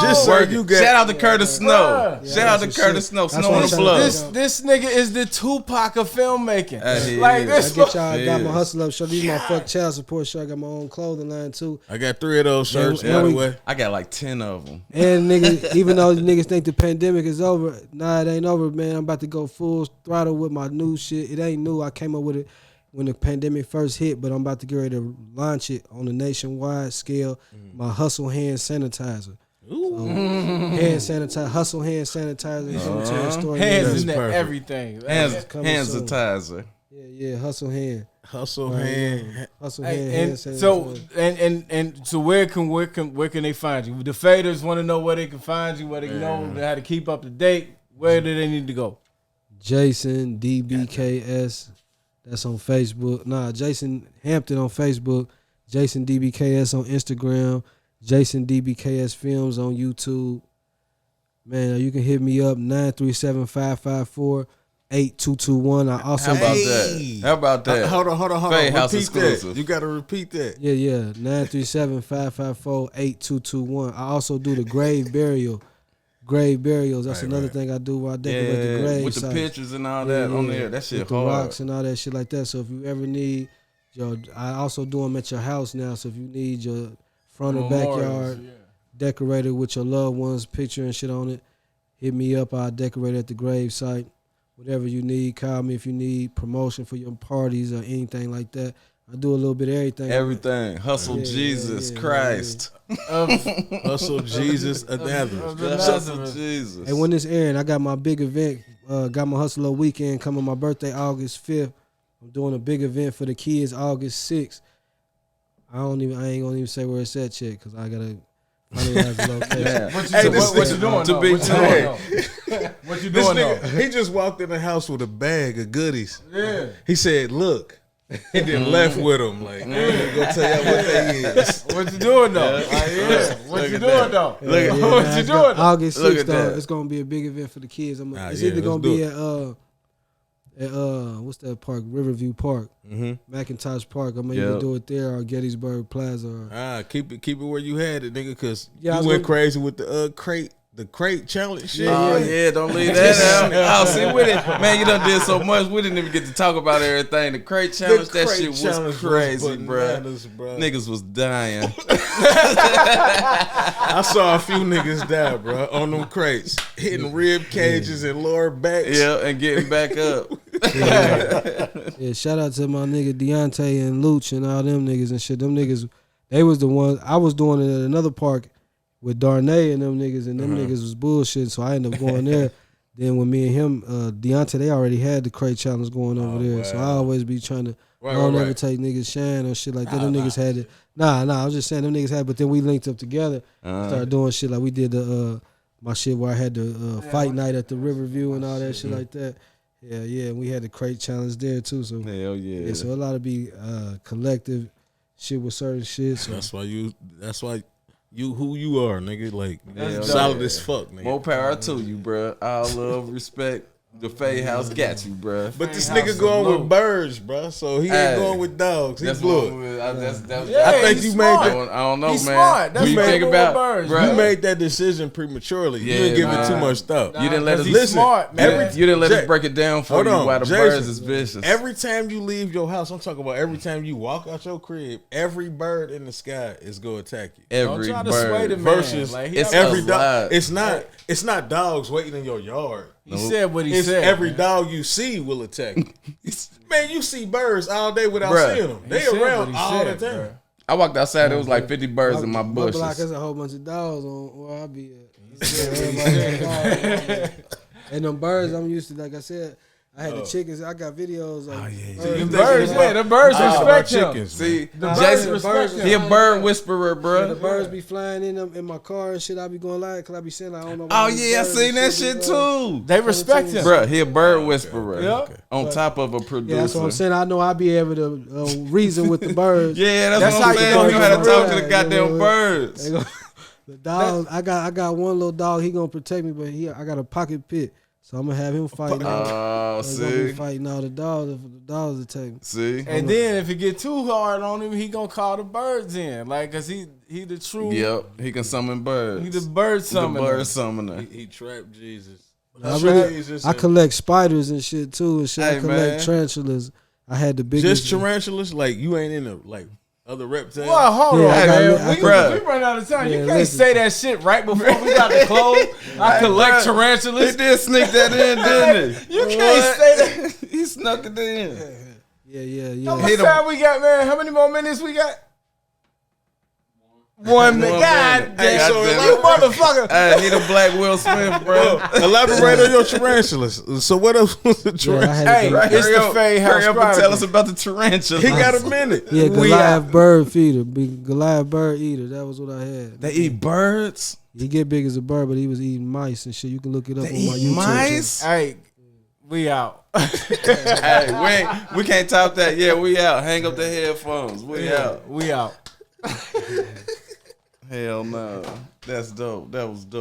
[SPEAKER 1] Just so you get.
[SPEAKER 3] Shout out to Curtis Snow.
[SPEAKER 4] Yeah,
[SPEAKER 3] Shout out to
[SPEAKER 4] that's
[SPEAKER 3] Curtis
[SPEAKER 4] shit.
[SPEAKER 3] Snow.
[SPEAKER 4] That's
[SPEAKER 3] Snow
[SPEAKER 4] why
[SPEAKER 3] on
[SPEAKER 4] I'm
[SPEAKER 3] the
[SPEAKER 4] trying to
[SPEAKER 3] plug.
[SPEAKER 2] This nigga is the Tupac of filmmaking.
[SPEAKER 3] Like
[SPEAKER 2] this.
[SPEAKER 4] I get y'all. I got my hustle up. Show these my fuck child support shirt. I got my own clothing line too.
[SPEAKER 1] I got 3 of those shirts.
[SPEAKER 4] And
[SPEAKER 1] By the way,
[SPEAKER 3] I got like 10 of them.
[SPEAKER 4] And niggas, even though niggas think the pandemic is over, nah, it ain't over, man. I'm about to go full throttle with my new shit. It ain't new. I came up with it when the pandemic first hit, but I'm about to get ready to launch it on a nationwide scale. My Hustle hand sanitizer. So, hand sanitizer, Hustle hand sanitizer.
[SPEAKER 2] Hands in everything.
[SPEAKER 3] Hands sanitizer.
[SPEAKER 4] Yeah, Hustle hand.
[SPEAKER 1] Hustle hand.
[SPEAKER 4] Hustle
[SPEAKER 2] Hey,
[SPEAKER 4] hand.
[SPEAKER 2] and so and so where can they find you? The faders want to know where they can find you, where they know how to keep up to date. Where do they need to go?
[SPEAKER 4] Jason DBKS. That's on Facebook. Nah, Jason Hampton on Facebook. Jason DBKS on Instagram. Jason DBKS Films on YouTube. Man, you can hit me up 937-554-8221. I also
[SPEAKER 3] How about that?
[SPEAKER 1] Hold on.
[SPEAKER 3] fadeHouse
[SPEAKER 1] Repeat
[SPEAKER 3] exclusive.
[SPEAKER 1] that. You got to repeat that.
[SPEAKER 4] Yeah. 937-554-8221. I also do the grave burials. That's another thing I do where I decorate the grave
[SPEAKER 3] with the
[SPEAKER 4] sites.
[SPEAKER 3] pictures and all that on there. That shit
[SPEAKER 4] with the
[SPEAKER 3] hard.
[SPEAKER 4] rocks and all that shit like that. So if you ever need, I also do them at your house now. So if you need your front or backyard decorated with your loved one's picture and shit on it, hit me up. I'll decorate at the grave site. Whatever you need, call me if you need promotion for your parties or anything like that. I do a little bit of everything.
[SPEAKER 3] Everything. Hustle Jesus Christ.
[SPEAKER 1] Hustle Jesus of Nazareth.
[SPEAKER 3] Hustle Jesus.
[SPEAKER 4] And when this airing, I got my big event. Got my Hustle Up weekend coming. My birthday August 5th. I'm doing a big event for the kids August 6th. I ain't gonna even say where it's at yet because I gotta finalize the location.
[SPEAKER 2] What you doing? What you doing?
[SPEAKER 1] He just walked in the house with a bag of goodies.
[SPEAKER 2] Yeah.
[SPEAKER 1] He said, "Look." He then left with them. Like, I'm gonna go tell y'all what they is.
[SPEAKER 2] What you doing though? What you doing though? What you doing?
[SPEAKER 4] August 6th, though, it's gonna be a big event for the kids. It's either gonna be at what's that park? Riverview Park, McIntosh Park. I'm gonna either do it there or Gettysburg Plaza. Or,
[SPEAKER 1] keep it where you had it, nigga, because you went crazy with the crate challenge shit.
[SPEAKER 3] Oh yeah, don't leave that out. See with it, man. You done did so much. We didn't even get to talk about everything. The crate challenge, that shit was crazy, bro. Niggas was dying.
[SPEAKER 1] I saw a few niggas die, bro, on them crates, hitting rib cages and lower backs.
[SPEAKER 3] Yeah, and getting back up.
[SPEAKER 4] Yeah, shout out to my nigga Deontay and Luch and all them niggas and shit. Them niggas, they was the ones. I was doing it at another park with Darnay and them niggas, and them niggas was bullshit, so I ended up going there. Then when me and him, Deontay, they already had the crate challenge going over there. Wow. So I always be trying to, I don't ever take niggas shine or shit like that. Them niggas had it. Nah, I was just saying them niggas had it, but then we linked up together, started doing shit like we did the, my shit where I had the fight night at the Riverview and all that shit like that. Yeah, and we had the crate challenge there too. So
[SPEAKER 3] hell yeah.
[SPEAKER 4] So a lot of be collective shit with certain shit. So
[SPEAKER 1] that's why you who you are, nigga. Like, solid as fuck, nigga.
[SPEAKER 3] More power to you, bro. All love, respect. The fadeHouse got you, bro.
[SPEAKER 1] But this nigga going with birds, bro. So he ain't going with dogs. He blew it.
[SPEAKER 3] I
[SPEAKER 1] think you made that.
[SPEAKER 3] I don't know,
[SPEAKER 2] he's
[SPEAKER 3] man.
[SPEAKER 2] Smart. That's
[SPEAKER 3] you think about
[SPEAKER 2] birds,
[SPEAKER 3] bro.
[SPEAKER 1] You made that decision prematurely. You didn't give it too much thought.
[SPEAKER 3] You didn't let us
[SPEAKER 1] listen.
[SPEAKER 2] Smart, man.
[SPEAKER 3] You didn't let us break it down for you why the birds is vicious.
[SPEAKER 1] Every time you leave your house, I'm talking about every time you walk out your crib, every bird in the sky is going to attack you.
[SPEAKER 3] Every
[SPEAKER 2] don't try to sway the
[SPEAKER 3] bird.
[SPEAKER 2] man.
[SPEAKER 1] Versus
[SPEAKER 2] Like,
[SPEAKER 3] it's
[SPEAKER 1] every
[SPEAKER 3] dog.
[SPEAKER 1] dog. It's not dogs waiting in your yard.
[SPEAKER 2] He said what he said.
[SPEAKER 1] Every
[SPEAKER 2] man.
[SPEAKER 1] dog you see will attack you. Man, you see birds all day without seeing them. They
[SPEAKER 2] said
[SPEAKER 1] around
[SPEAKER 2] what he
[SPEAKER 1] all
[SPEAKER 2] said,
[SPEAKER 1] the time.
[SPEAKER 2] bro.
[SPEAKER 3] I walked outside. There was like 50 birds in my
[SPEAKER 4] My block
[SPEAKER 3] bushes.
[SPEAKER 4] has a whole bunch of dogs on where I be at. And them birds, I'm used to. Like I said, I had the chickens. I got videos of
[SPEAKER 2] The birds, the birds respect him.
[SPEAKER 3] See,
[SPEAKER 2] The
[SPEAKER 3] Jason,
[SPEAKER 2] birds respect him.
[SPEAKER 3] he a bird whisperer, bro.
[SPEAKER 4] the birds be flying in my car and shit. I be going live because I be saying I don't know.
[SPEAKER 3] Oh yeah, I seen that shit too.
[SPEAKER 2] They respect him.
[SPEAKER 3] Bro, he a bird whisperer.
[SPEAKER 2] Yep.
[SPEAKER 3] On top of a producer.
[SPEAKER 4] Yeah, that's what I'm saying. I know I be able to reason with the birds.
[SPEAKER 3] Yeah, that's what I'm saying. You know how to talk to the goddamn birds.
[SPEAKER 4] The dog, I got one little dog. He gonna protect me, but I got a pocket pit. So I'm gonna have him fighting.
[SPEAKER 3] See,
[SPEAKER 4] fighting all the dogs if the dogs attack him.
[SPEAKER 3] See,
[SPEAKER 2] and then if it get too hard on him, he gonna call the birds in, like, cause he the true.
[SPEAKER 3] Yep, he can summon birds.
[SPEAKER 2] He the bird summoner.
[SPEAKER 3] The bird summoner.
[SPEAKER 1] He trapped Jesus.
[SPEAKER 4] I collect spiders and shit too, and shit.
[SPEAKER 3] Hey,
[SPEAKER 4] I collect
[SPEAKER 3] man.
[SPEAKER 4] tarantulas. I had the biggest.
[SPEAKER 1] Just tarantulas, like you ain't in the like other reptiles.
[SPEAKER 2] Well, hold on,
[SPEAKER 4] I
[SPEAKER 2] man. We run out of time. You can't say that shit right before we got to close. I collect tarantulas.
[SPEAKER 3] He did sneak that in, didn't he?
[SPEAKER 2] You can't say that.
[SPEAKER 3] He snuck it in.
[SPEAKER 4] Yeah.
[SPEAKER 2] How much time we got, man? How many more minutes we got? 1 minute. God damn. So you motherfucker.
[SPEAKER 3] Hey, he the black Will Smith, bro.
[SPEAKER 1] Elaborate on your tarantulas. So what else was the tarantula?
[SPEAKER 2] Hey, it's the fadeHouse.
[SPEAKER 3] Hurry up and tell us about the tarantula.
[SPEAKER 1] He got a minute.
[SPEAKER 4] Yeah, Goliath bird feeder. Goliath bird eater. That was what I had.
[SPEAKER 3] They eat birds?
[SPEAKER 4] He get big as a bird, but he was eating mice and shit. You can look it up on my YouTube.
[SPEAKER 3] Mice?
[SPEAKER 2] Hey, we out.
[SPEAKER 3] Hey, we can't top that. Yeah, we out. Hang up the headphones. We out.
[SPEAKER 2] We out.
[SPEAKER 3] Hell no. That's dope. That was dope.